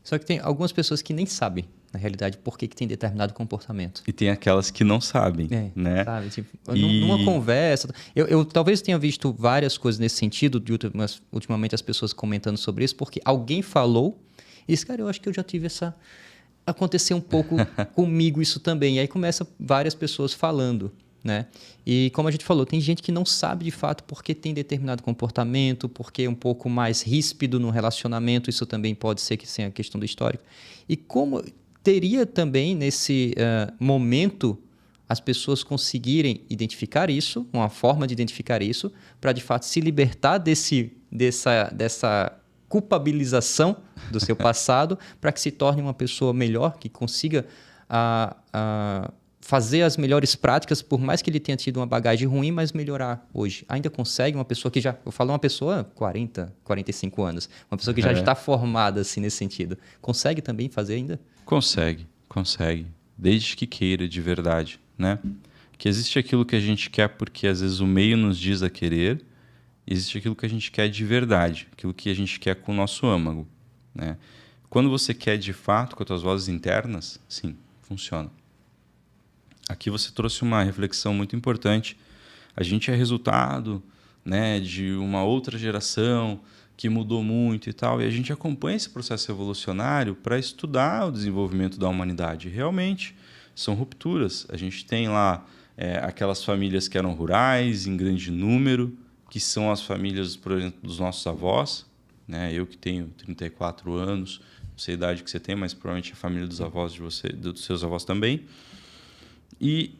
Só que tem algumas pessoas que nem sabem, na realidade, por que tem determinado comportamento. E tem aquelas que não sabem, né? Sabe? Tipo, numa conversa... Eu talvez tenha visto várias coisas nesse sentido, ultimamente as pessoas comentando sobre isso, porque alguém falou e disse, cara, eu acho que eu já tive essa... Aconteceu um pouco comigo isso também. E aí começa várias pessoas falando, né? E como a gente falou, tem gente que não sabe de fato por que tem determinado comportamento, porque é um pouco mais ríspido no relacionamento, isso também pode ser que seja a questão do histórico. E como teria também nesse momento as pessoas conseguirem identificar isso, uma forma de identificar isso, para de fato se libertar dessa culpabilização do seu passado, para que se torne uma pessoa melhor, que consiga fazer as melhores práticas, por mais que ele tenha tido uma bagagem ruim, mas melhorar hoje. Ainda consegue uma pessoa que já... Eu falo uma pessoa 40, 45 anos. Uma pessoa que já está formada assim, nesse sentido. Consegue também fazer ainda? Consegue. Desde que queira de verdade, né? Que existe aquilo que a gente quer porque às vezes o meio nos diz a querer, existe aquilo que a gente quer de verdade, aquilo que a gente quer com o nosso âmago, né? Quando você quer de fato com as tuas vozes internas, sim, funciona. Aqui você trouxe uma reflexão muito importante. A gente é resultado, né, de uma outra geração que mudou muito e tal, e a gente acompanha esse processo evolucionário para estudar o desenvolvimento da humanidade. Realmente, são rupturas. A gente tem lá aquelas famílias que eram rurais, em grande número, que são as famílias, por exemplo, dos nossos avós, né? Eu que tenho 34 anos, não sei a idade que você tem, mas provavelmente a família dos avós de você, dos seus avós também. E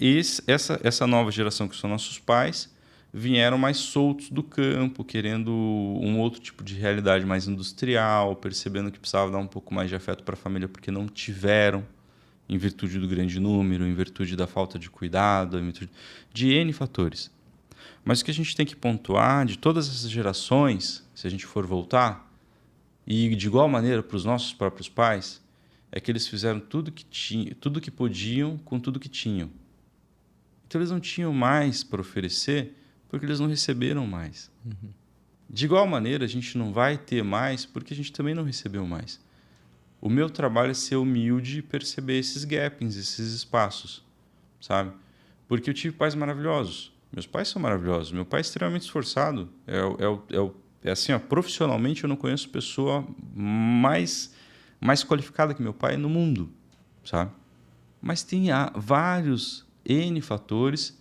essa nova geração, que são nossos pais, vieram mais soltos do campo, querendo um outro tipo de realidade mais industrial, percebendo que precisava dar um pouco mais de afeto para a família porque não tiveram, em virtude do grande número, em virtude da falta de cuidado, em virtude de N fatores. Mas o que a gente tem que pontuar de todas essas gerações, se a gente for voltar, e de igual maneira para os nossos próprios pais, é que eles fizeram tudo que podiam com tudo que tinham. Então eles não tinham mais para oferecer porque eles não receberam mais. Uhum. De igual maneira, a gente não vai ter mais porque a gente também não recebeu mais. O meu trabalho é ser humilde e perceber esses gaps, esses espaços, sabe? Porque eu tive pais maravilhosos. Meus pais são maravilhosos. Meu pai é extremamente esforçado. É assim, ó, profissionalmente eu não conheço pessoa mais qualificada que meu pai no mundo, sabe? Mas tem vários N fatores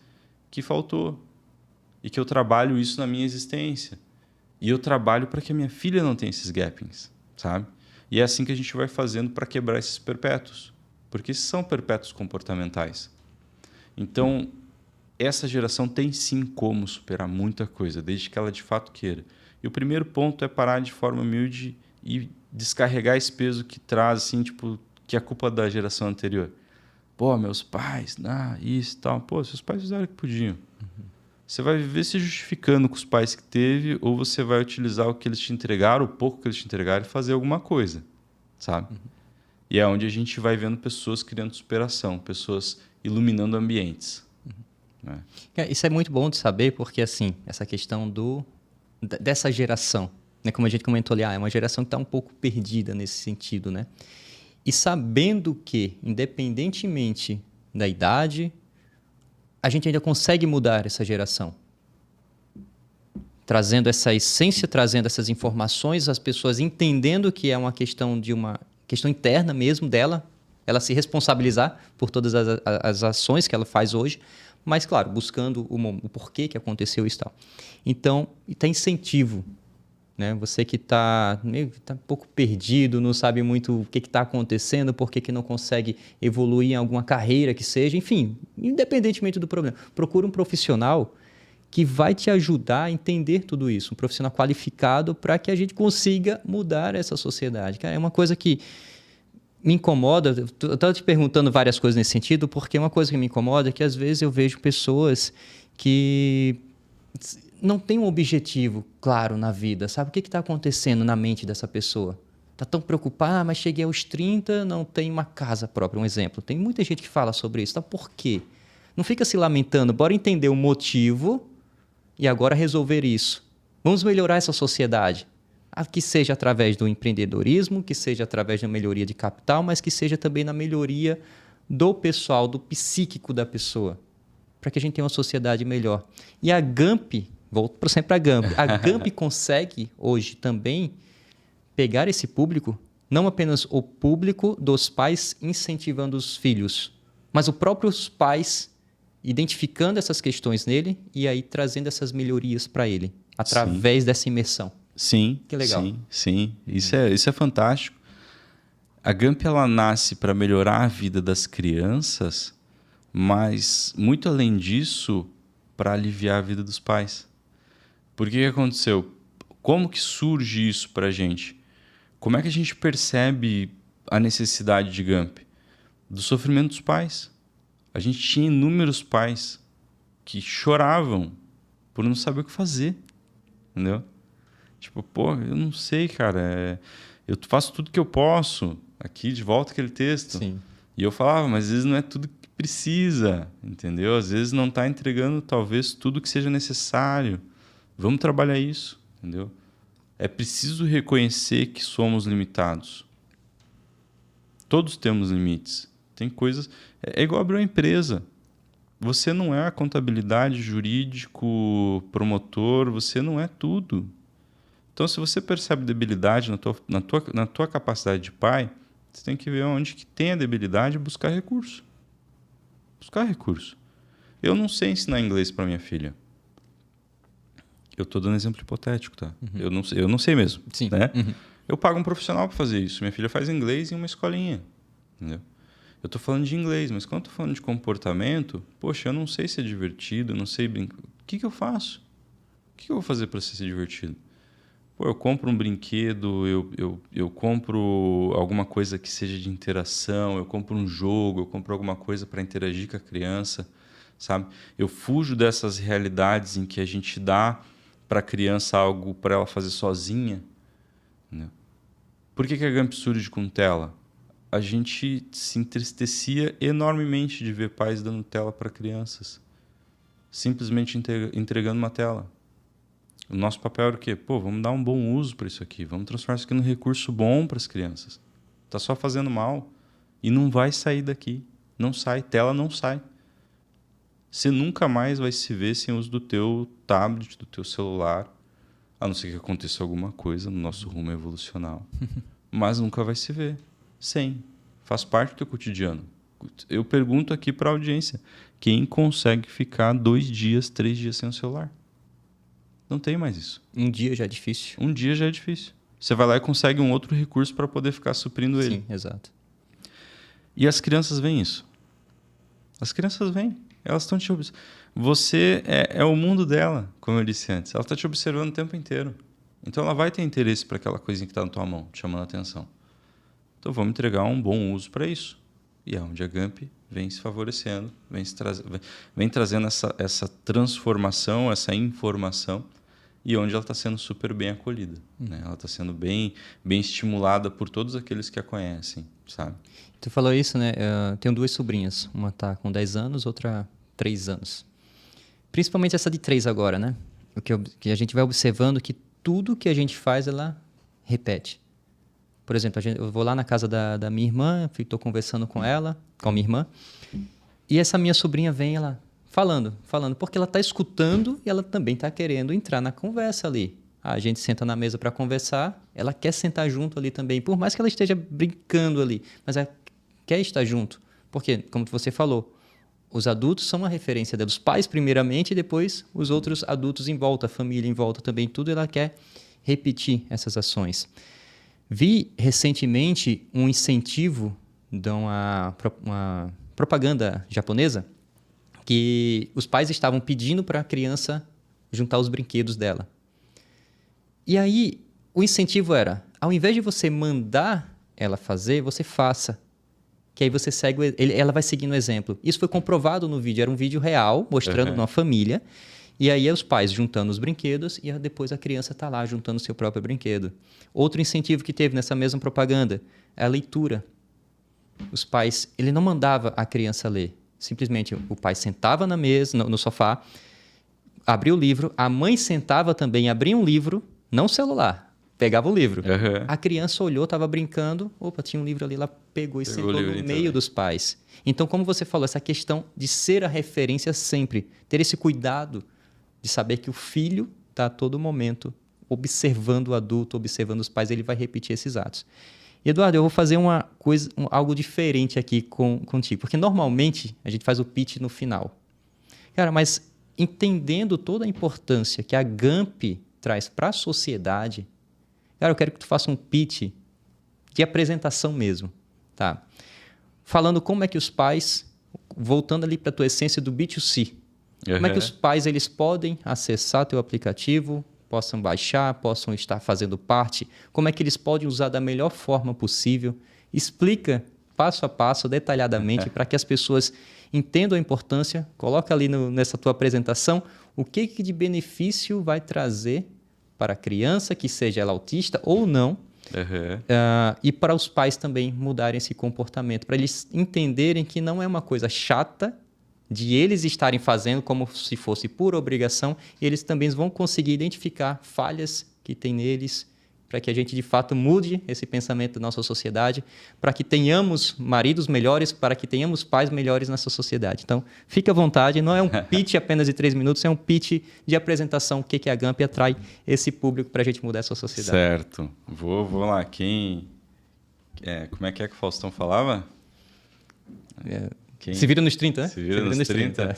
que faltou e que eu trabalho isso na minha existência. E eu trabalho para que a minha filha não tenha esses gappings, sabe? E é assim que a gente vai fazendo para quebrar esses perpétuos, porque são perpétuos comportamentais. Então, essa geração tem sim como superar muita coisa, desde que ela de fato queira. E o primeiro ponto é parar de forma humilde e descarregar esse peso que traz, assim, tipo, que é culpa da geração anterior. Pô, meus pais, isso e tal. Pô, seus pais fizeram o que podiam. Uhum. Você vai viver se justificando com os pais que teve, ou você vai utilizar o que eles te entregaram, o pouco que eles te entregaram, e fazer alguma coisa, sabe? Uhum. E é onde a gente vai vendo pessoas criando superação, pessoas iluminando ambientes. Uhum. Né? Isso é muito bom de saber, porque, assim, essa questão dessa geração, né? Como a gente comentou ali, é uma geração que está um pouco perdida nesse sentido, né? E sabendo que, independentemente da idade, a gente ainda consegue mudar essa geração. Trazendo essa essência, trazendo essas informações, as pessoas entendendo que é uma questão interna mesmo dela, ela se responsabilizar por todas as ações que ela faz hoje, mas, claro, buscando o porquê que aconteceu isso e tal. Então, tem incentivo, né? Você que está um pouco perdido, não sabe muito o que está acontecendo, por que não consegue evoluir em alguma carreira que seja, enfim, independentemente do problema, procura um profissional que vai te ajudar a entender tudo isso, um profissional qualificado para que a gente consiga mudar essa sociedade. Cara, é uma coisa que me incomoda, eu estava te perguntando várias coisas nesse sentido, porque uma coisa que me incomoda é que às vezes eu vejo pessoas que não têm um objetivo claro na vida, sabe? O que está acontecendo na mente dessa pessoa? Está tão preocupada, mas cheguei aos 30, não tenho uma casa própria, um exemplo. Tem muita gente que fala sobre isso, tá? Por quê? Não fica se lamentando, bora entender o motivo e agora resolver isso. Vamos melhorar essa sociedade. Que seja através do empreendedorismo, que seja através da melhoria de capital, mas que seja também na melhoria do pessoal, do psíquico da pessoa, para que a gente tenha uma sociedade melhor. E a GAMP, volto sempre para a GAMP, a GAMP consegue hoje também pegar esse público, não apenas o público dos pais incentivando os filhos, mas os próprios pais identificando essas questões nele e aí trazendo essas melhorias para ele, através dessa imersão. Sim, que legal. Sim. Isso é fantástico. A GAMP ela nasce para melhorar a vida das crianças, mas muito além disso, para aliviar a vida dos pais. Por que aconteceu? Como que surge isso para a gente? Como é que a gente percebe a necessidade de GAMP? Do sofrimento dos pais. A gente tinha inúmeros pais que choravam por não saber o que fazer, entendeu? Tipo, pô, eu não sei, cara. Eu faço tudo que eu posso. Aqui, de volta aquele texto. Sim. E eu falava, mas às vezes não é tudo que precisa, entendeu? Às vezes não está entregando, talvez, tudo que seja necessário. Vamos trabalhar isso, entendeu? É preciso reconhecer que somos limitados. Todos temos limites. Tem coisas... É igual abrir uma empresa. Você não é a contabilidade, jurídico, promotor, você não é tudo. Então, se você percebe debilidade na tua capacidade de pai, você tem que ver onde que tem a debilidade e buscar recurso. Buscar recurso. Eu não sei ensinar inglês para minha filha. Eu estou dando exemplo hipotético, tá? Uhum. Eu não sei mesmo. Sim. Né? Uhum. Eu pago um profissional para fazer isso. Minha filha faz inglês em uma escolinha. Entendeu? Eu estou falando de inglês, mas quando eu estou falando de comportamento, poxa, eu não sei ser divertido, eu não sei brincar. O que eu faço? O que eu vou fazer para ser divertido? Pô, eu compro um brinquedo, eu compro alguma coisa que seja de interação, eu compro um jogo, eu compro alguma coisa para interagir com a criança, sabe? Eu fujo dessas realidades em que a gente dá para a criança algo para ela fazer sozinha. Né? Por que a GAMP surge com tela? A gente se entristecia enormemente de ver pais dando tela para crianças, simplesmente entregando uma tela. O nosso papel era o quê? Pô, vamos dar um bom uso para isso aqui. Vamos transformar isso aqui num recurso bom para as crianças. Está só fazendo mal. E não vai sair daqui. Não sai. Tela não sai. Você nunca mais vai se ver sem o uso do teu tablet, do teu celular. A não ser que aconteça alguma coisa no nosso rumo evolucional. Mas nunca vai se ver sem. Faz parte do teu cotidiano. Eu pergunto aqui para a audiência. Quem consegue ficar 2 dias, 3 dias sem o celular? Não tem mais isso. Um dia já é difícil. Um dia já é difícil. Você vai lá e consegue um outro recurso para poder ficar suprindo ele. Sim, exato. E as crianças veem isso. As crianças veem. Elas estão te observando. Você é o mundo dela, como eu disse antes. Ela está te observando o tempo inteiro. Então ela vai ter interesse para aquela coisinha que está na tua mão, te chamando a atenção. Então vamos entregar um bom uso para isso. E é onde a GAMP vem se favorecendo, vem trazendo essa transformação, essa informação, e onde ela está sendo super bem acolhida. Né? Ela está sendo bem estimulada por todos aqueles que a conhecem, sabe? Tu falou isso, né? Eu tenho 2 sobrinhas. Uma está com 10 anos, outra 3 anos. Principalmente essa de 3 agora, né? Que a gente vai observando que tudo que a gente faz, ela repete. Por exemplo, eu vou lá na casa da minha irmã, estou conversando com ela, com a minha irmã, e essa minha sobrinha vem, ela falando, porque ela está escutando e ela também está querendo entrar na conversa ali. A gente senta na mesa para conversar, ela quer sentar junto ali também, por mais que ela esteja brincando ali, mas ela quer estar junto. Porque, como você falou, os adultos são a referência dela. Os pais, primeiramente, e depois os outros adultos em volta, a família em volta também, tudo ela quer repetir essas ações. Vi recentemente um incentivo de uma propaganda japonesa que os pais estavam pedindo para a criança juntar os brinquedos dela. E aí, o incentivo era, ao invés de você mandar ela fazer, você faça. Que aí você segue, ela vai seguindo o exemplo. Isso foi comprovado no vídeo, era um vídeo real, mostrando uma família, e aí os pais juntando os brinquedos, e depois a criança está lá juntando o seu próprio brinquedo. Outro incentivo que teve nessa mesma propaganda é a leitura. Os pais, ele não mandava a criança ler. Simplesmente o pai sentava na mesa, no sofá, abria o livro, a mãe sentava também, abria um livro, não celular, pegava o livro. A criança olhou, estava brincando, opa, tinha um livro ali, ela pegou e sentou no meio dos pais. Então, como você falou, essa questão de ser a referência sempre, ter esse cuidado de saber que o filho está a todo momento observando o adulto, observando os pais, ele vai repetir esses atos. E, Eduardo, eu vou fazer algo diferente aqui contigo, porque normalmente a gente faz o pitch no final. Cara, mas entendendo toda a importância que a GAMP traz para a sociedade, cara, eu quero que tu faça um pitch de apresentação mesmo, tá? Falando como é que os pais, voltando ali para a tua essência do B2C, como é que os pais eles podem acessar teu aplicativo, possam baixar, possam estar fazendo parte, como é que eles podem usar da melhor forma possível. Explica passo a passo, detalhadamente, para que as pessoas entendam a importância. Coloca ali nessa tua apresentação o que de benefício vai trazer para a criança, que seja ela autista ou não, e para os pais também mudarem esse comportamento, para eles entenderem que não é uma coisa chata de eles estarem fazendo como se fosse por obrigação, e eles também vão conseguir identificar falhas que tem neles, para que a gente de fato mude esse pensamento da nossa sociedade, para que tenhamos maridos melhores, para que tenhamos pais melhores nessa sociedade. Então, fique à vontade, não é um pitch apenas de 3 minutos, é um pitch de apresentação, o que a GAMP atrai esse público para a gente mudar essa sociedade. Certo. Vou lá. Como é que o Faustão falava? Se vira nos 30, né? Se vira nos 30.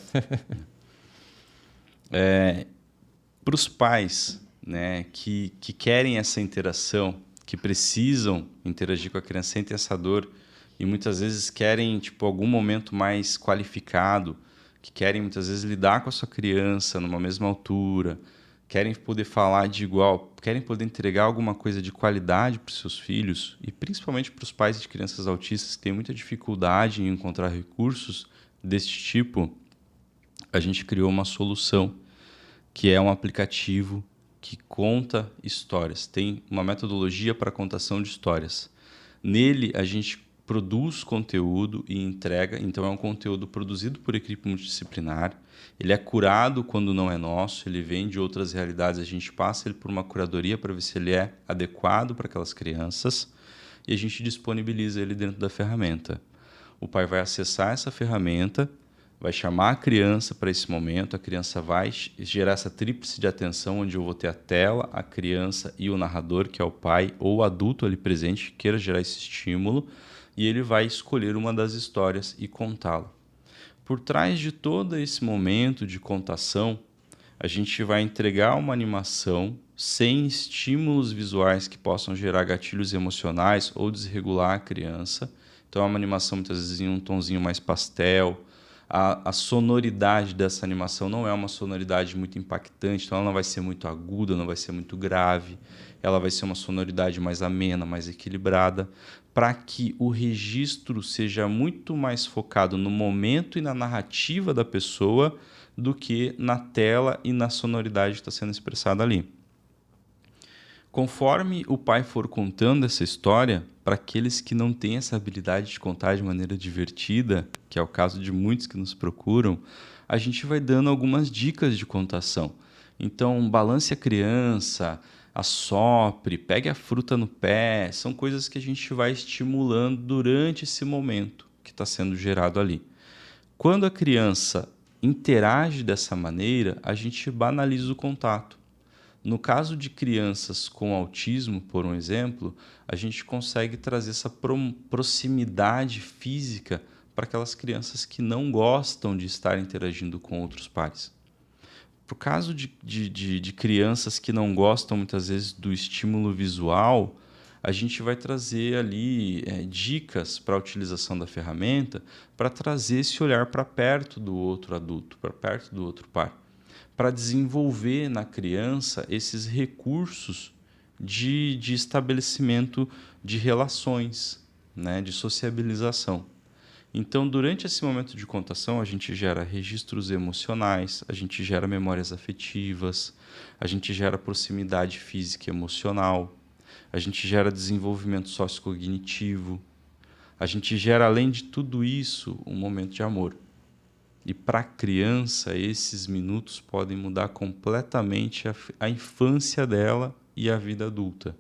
Para os pais, né, que querem essa interação, que precisam interagir com a criança, sentem essa dor e muitas vezes querem algum momento mais qualificado, que querem muitas vezes lidar com a sua criança numa mesma altura, querem poder falar de igual, querem poder entregar alguma coisa de qualidade para os seus filhos, e principalmente para os pais de crianças autistas que têm muita dificuldade em encontrar recursos desse tipo, a gente criou uma solução, que é um aplicativo que conta histórias. Tem uma metodologia para contação de histórias. Nele, a gente produz conteúdo e entrega, então é um conteúdo produzido por equipe multidisciplinar, ele é curado quando não é nosso, ele vem de outras realidades, a gente passa ele por uma curadoria para ver se ele é adequado para aquelas crianças e a gente disponibiliza ele dentro da ferramenta. O pai vai acessar essa ferramenta, vai chamar a criança para esse momento, a criança vai gerar essa tríplice de atenção, onde eu vou ter a tela, a criança e o narrador, que é o pai ou o adulto ali presente, que queira gerar esse estímulo, e ele vai escolher uma das histórias e contá-la. Por trás de todo esse momento de contação, a gente vai entregar uma animação sem estímulos visuais que possam gerar gatilhos emocionais ou desregular a criança. Então é uma animação muitas vezes em um tonzinho mais pastel. A sonoridade dessa animação não é uma sonoridade muito impactante, então ela não vai ser muito aguda, não vai ser muito grave. Ela vai ser uma sonoridade mais amena, mais equilibrada, para que o registro seja muito mais focado no momento e na narrativa da pessoa do que na tela e na sonoridade que está sendo expressada ali. Conforme o pai for contando essa história, para aqueles que não têm essa habilidade de contar de maneira divertida, que é o caso de muitos que nos procuram, a gente vai dando algumas dicas de contação. Então, balance a criança, assopre, pegue a fruta no pé, são coisas que a gente vai estimulando durante esse momento que está sendo gerado ali. Quando a criança interage dessa maneira, a gente banaliza o contato. No caso de crianças com autismo, por um exemplo, a gente consegue trazer essa proximidade física para aquelas crianças que não gostam de estar interagindo com outros pares. Por caso de crianças que não gostam muitas vezes do estímulo visual, a gente vai trazer ali dicas para a utilização da ferramenta para trazer esse olhar para perto do outro adulto, para perto do outro par, para desenvolver na criança esses recursos de estabelecimento de relações, né, de sociabilização. Então, durante esse momento de contação, a gente gera registros emocionais, a gente gera memórias afetivas, a gente gera proximidade física e emocional, a gente gera desenvolvimento sociocognitivo, a gente gera, além de tudo isso, um momento de amor. E para a criança, esses minutos podem mudar completamente a infância dela e a vida adulta.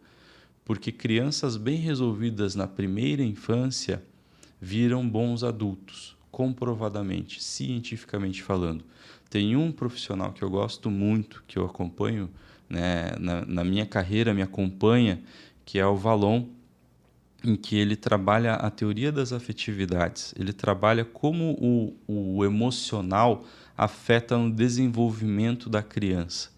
Porque crianças bem resolvidas na primeira infância viram bons adultos, comprovadamente, cientificamente falando. Tem um profissional que eu gosto muito, que eu acompanho, né, na minha carreira, me acompanha, que é o Valon, em que ele trabalha a teoria das afetividades. Ele trabalha como o emocional afeta no desenvolvimento da criança.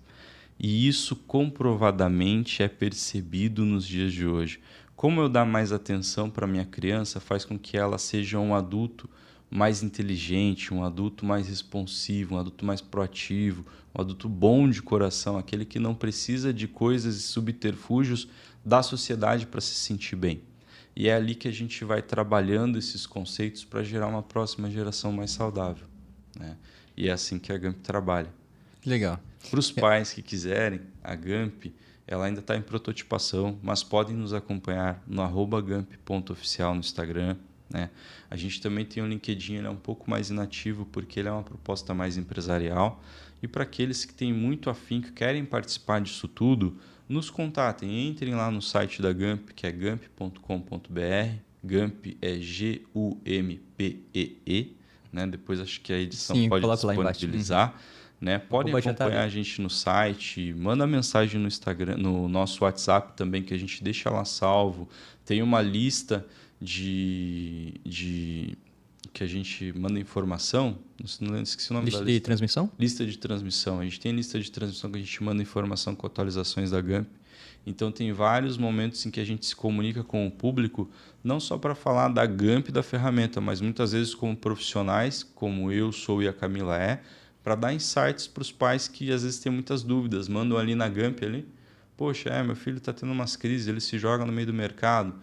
E isso comprovadamente é percebido nos dias de hoje. Como eu dar mais atenção para minha criança faz com que ela seja um adulto mais inteligente, um adulto mais responsivo, um adulto mais proativo, um adulto bom de coração, aquele que não precisa de coisas e subterfúgios da sociedade para se sentir bem. E é ali que a gente vai trabalhando esses conceitos para gerar uma próxima geração mais saudável, né? E é assim que a GAMP trabalha. Legal. Para os pais que quiserem, a GAMP ela ainda está em prototipação, mas podem nos acompanhar no @gamp.oficial no Instagram, né? A gente também tem um LinkedIn, ele é um pouco mais inativo porque ele é uma proposta mais empresarial. E para aqueles que têm muito afim, que querem participar disso tudo, nos contatem, entrem lá no site da GAMP, que é gamp.com.br. GAMP é GUMPEE, né? Depois acho que a edição pode disponibilizar. Né? Podem acompanhar a gente no site, manda mensagem no Instagram, no nosso WhatsApp também, que a gente deixa lá salvo. Tem uma lista que a gente manda informação. Não esqueci o nome da lista. Lista de transmissão? Lista de transmissão. A gente tem lista de transmissão que a gente manda informação com atualizações da GAMP. Então, tem vários momentos em que a gente se comunica com o público, não só para falar da GAMP e da ferramenta, mas muitas vezes como profissionais, como eu sou e a Camila para dar insights para os pais que às vezes têm muitas dúvidas. Mandam ali na GAMP, ali, poxa, meu filho está tendo umas crises, ele se joga no meio do mercado.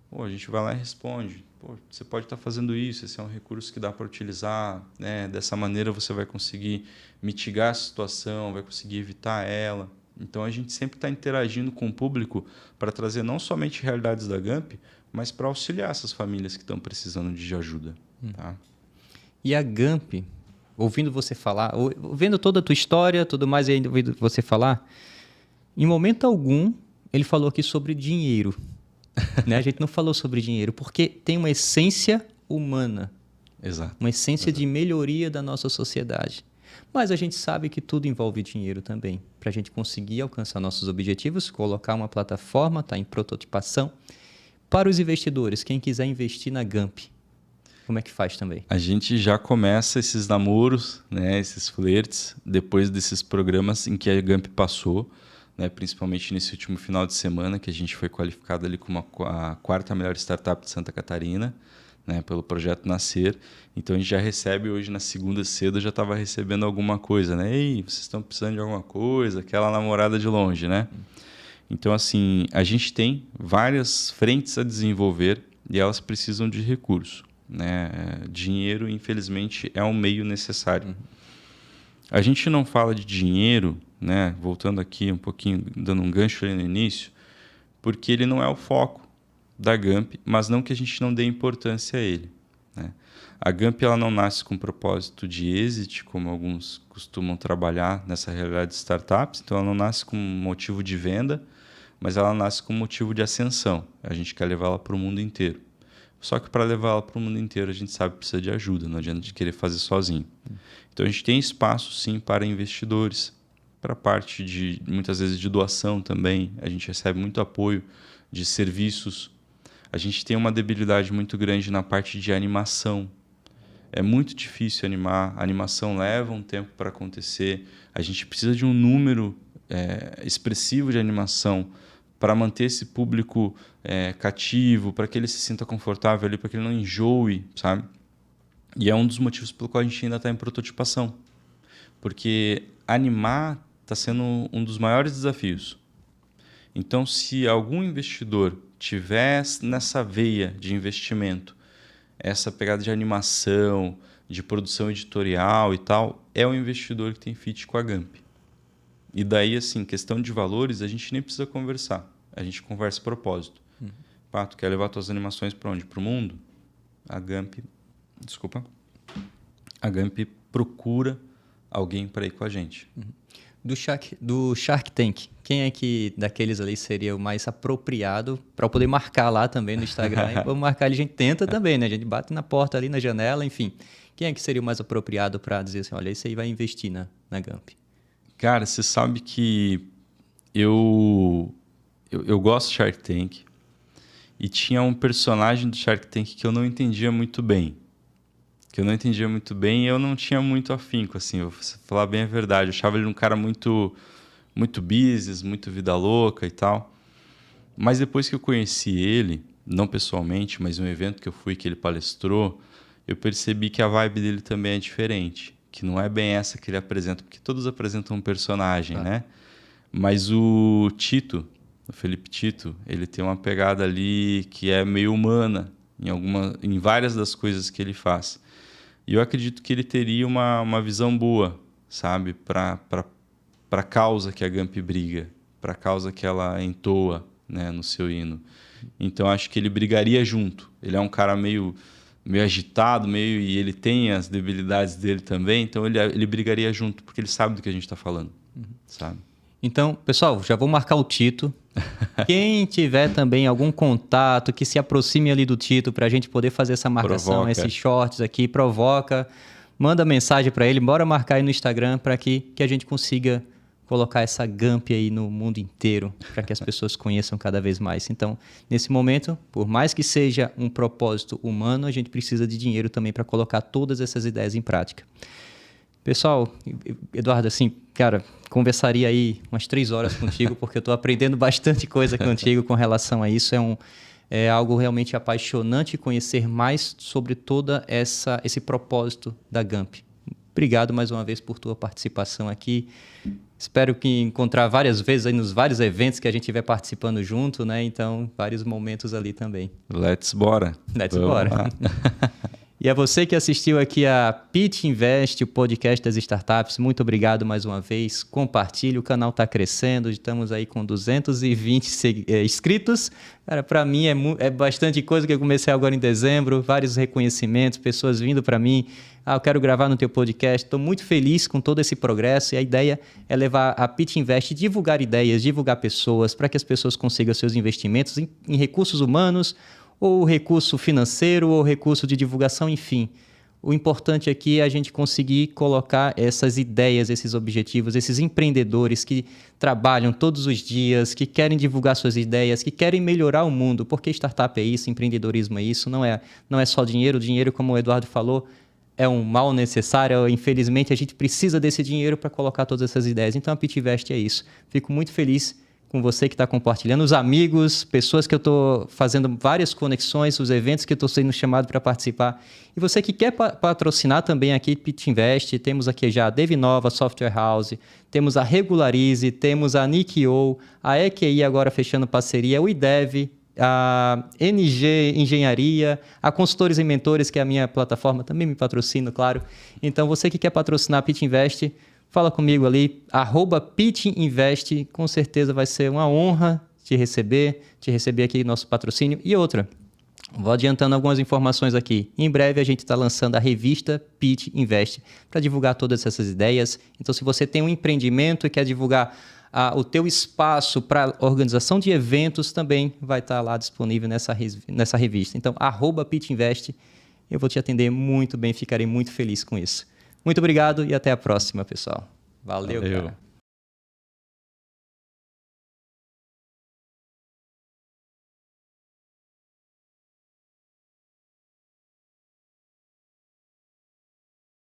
Pô, a gente vai lá e responde. Pô, você pode estar fazendo isso, esse é um recurso que dá para utilizar, né? Dessa maneira você vai conseguir mitigar a situação, vai conseguir evitar ela. Então a gente sempre está interagindo com o público para trazer não somente realidades da GAMP, mas para auxiliar essas famílias que estão precisando de ajuda. Tá? E a GAMP, ouvindo você falar, vendo toda a tua história, tudo mais, e ainda ouvindo você falar, em momento algum ele falou aqui sobre dinheiro. Né? A gente não falou sobre dinheiro, porque tem uma essência humana. Exato. Uma essência de melhoria da nossa sociedade. Mas a gente sabe que tudo envolve dinheiro também. Para a gente conseguir alcançar nossos objetivos, colocar uma plataforma, está em prototipação. Para os investidores, quem quiser investir na GAMP, como é que faz também? A gente já começa esses namoros, né, esses flertes, depois desses programas em que a GAMP passou, né, principalmente nesse último final de semana, que a gente foi qualificado ali como a quarta melhor startup de Santa Catarina, né, pelo projeto Nascer. Então a gente já recebe hoje, na segunda cedo, já estava recebendo alguma coisa, né? Ei, vocês estão precisando de alguma coisa? Aquela namorada de longe, né? Então, assim, a gente tem várias frentes a desenvolver e elas precisam de recurso, né? Dinheiro, infelizmente, é um meio necessário. A gente não fala de dinheiro, né? Voltando aqui um pouquinho, dando um gancho ali no início, porque ele não é o foco da GAMP, mas não que a gente não dê importância a ele, né? A GAMP ela não nasce com propósito de exit, como alguns costumam trabalhar nessa realidade de startups, então ela não nasce com motivo de venda, mas ela nasce com motivo de ascensão. A gente quer levá-la para o mundo inteiro. Só que para levá-la para o mundo inteiro a gente sabe que precisa de ajuda, não adianta de querer fazer sozinho. Então a gente tem espaço sim para investidores, para a parte de muitas vezes de doação também, a gente recebe muito apoio de serviços. A gente tem uma debilidade muito grande na parte de animação. É muito difícil animar. A animação leva um tempo para acontecer. A gente precisa de um número expressivo de animação para manter esse público cativo, para que ele se sinta confortável ali, para que ele não enjoe, sabe? E é um dos motivos pelo qual a gente ainda está em prototipação. Porque animar está sendo um dos maiores desafios. Então, se algum investidor tiver nessa veia de investimento, essa pegada de animação, de produção editorial e tal, é o investidor que tem fit com a Gamp. E daí, assim, questão de valores, a gente nem precisa conversar. A gente conversa propósito. Pá, tu quer levar tuas animações para onde? Para o mundo? A Gamp procura alguém para ir com a gente. Do Shark Tank, quem é que daqueles ali seria o mais apropriado para eu poder marcar lá também no Instagram? E vamos marcar ali, a gente tenta também, né? A gente bate na porta ali, na janela, enfim. Quem é que seria o mais apropriado para dizer assim, olha, esse aí vai investir na Gamp? Cara, você sabe que eu gosto de Shark Tank e tinha um personagem do Shark Tank que eu não entendia muito bem. E eu não tinha muito afinco, assim, vou falar bem a verdade. Eu achava ele um cara muito business, muito vida louca e tal. Mas depois que eu conheci ele, não pessoalmente, mas em um evento que eu fui que ele palestrou, eu percebi que a vibe dele também é diferente. Que não é bem essa que ele apresenta, porque todos apresentam um personagem, né? Mas o Tito, o Felipe Tito, ele tem uma pegada ali que é meio humana em várias das coisas que ele faz. E eu acredito que ele teria uma visão boa, sabe? Para a causa que a Gamp briga, para a causa que ela entoa, né, no seu hino. Então, acho que ele brigaria junto. Ele é um cara meio agitado, e ele tem as debilidades dele também, então ele brigaria junto, porque ele sabe do que a gente está falando, sabe? Então, pessoal, já vou marcar o Tito. Quem tiver também algum contato que se aproxime ali do Tito para a gente poder fazer essa marcação, esses shorts aqui, provoca, manda mensagem para ele, bora marcar aí no Instagram para que a gente consiga colocar essa Gamp aí no mundo inteiro, para que as pessoas conheçam cada vez mais. Então, nesse momento, por mais que seja um propósito humano, a gente precisa de dinheiro também para colocar todas essas ideias em prática. Pessoal, Eduardo, assim, cara, conversaria aí umas 3 horas contigo, porque eu estou aprendendo bastante coisa contigo com relação a isso. É algo realmente apaixonante conhecer mais sobre todo esse propósito da Gamp. Obrigado mais uma vez por tua participação aqui. Espero que encontrar várias vezes aí nos vários eventos que a gente estiver participando junto, né? Então, vários momentos ali também. Let's bora. E a você que assistiu aqui a Pitch Invest, o podcast das startups, muito obrigado mais uma vez. Compartilhe, o canal está crescendo, estamos aí com 220 inscritos. Cara, para mim é bastante coisa que eu comecei agora em dezembro, vários reconhecimentos, pessoas vindo para mim. Eu quero gravar no teu podcast. Estou muito feliz com todo esse progresso e a ideia é levar a Pitch Invest, divulgar ideias, divulgar pessoas, para que as pessoas consigam seus investimentos em recursos humanos, ou recurso financeiro, ou recurso de divulgação, enfim. O importante aqui é a gente conseguir colocar essas ideias, esses objetivos, esses empreendedores que trabalham todos os dias, que querem divulgar suas ideias, que querem melhorar o mundo, porque startup é isso, empreendedorismo é isso, não é só dinheiro. Dinheiro, como o Eduardo falou, é um mal necessário. Infelizmente, a gente precisa desse dinheiro para colocar todas essas ideias. Então, a Pitch Invest é isso. Fico muito feliz com você que está compartilhando, os amigos, pessoas que eu estou fazendo várias conexões, os eventos que eu estou sendo chamado para participar. E você que quer patrocinar também aqui Pitch Invest, temos aqui já a Devinova Software House, temos a Regularize, temos a Nikio, a EQI agora fechando parceria, o IDEV, a NG Engenharia, a Consultores e Mentores, que é a minha plataforma, também me patrocina, claro. Então, você que quer patrocinar a Pitch Invest, fala comigo ali, @pitchinvest, com certeza vai ser uma honra te receber aqui nosso patrocínio. E outra, vou adiantando algumas informações aqui. Em breve a gente está lançando a revista Pitch Invest para divulgar todas essas ideias. Então, se você tem um empreendimento e quer divulgar o teu espaço para organização de eventos, também vai estar lá disponível nessa revista. Então, @pitchinvest, eu vou te atender muito bem, ficarei muito feliz com isso. Muito obrigado e até a próxima, pessoal. Valeu. Cara.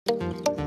Música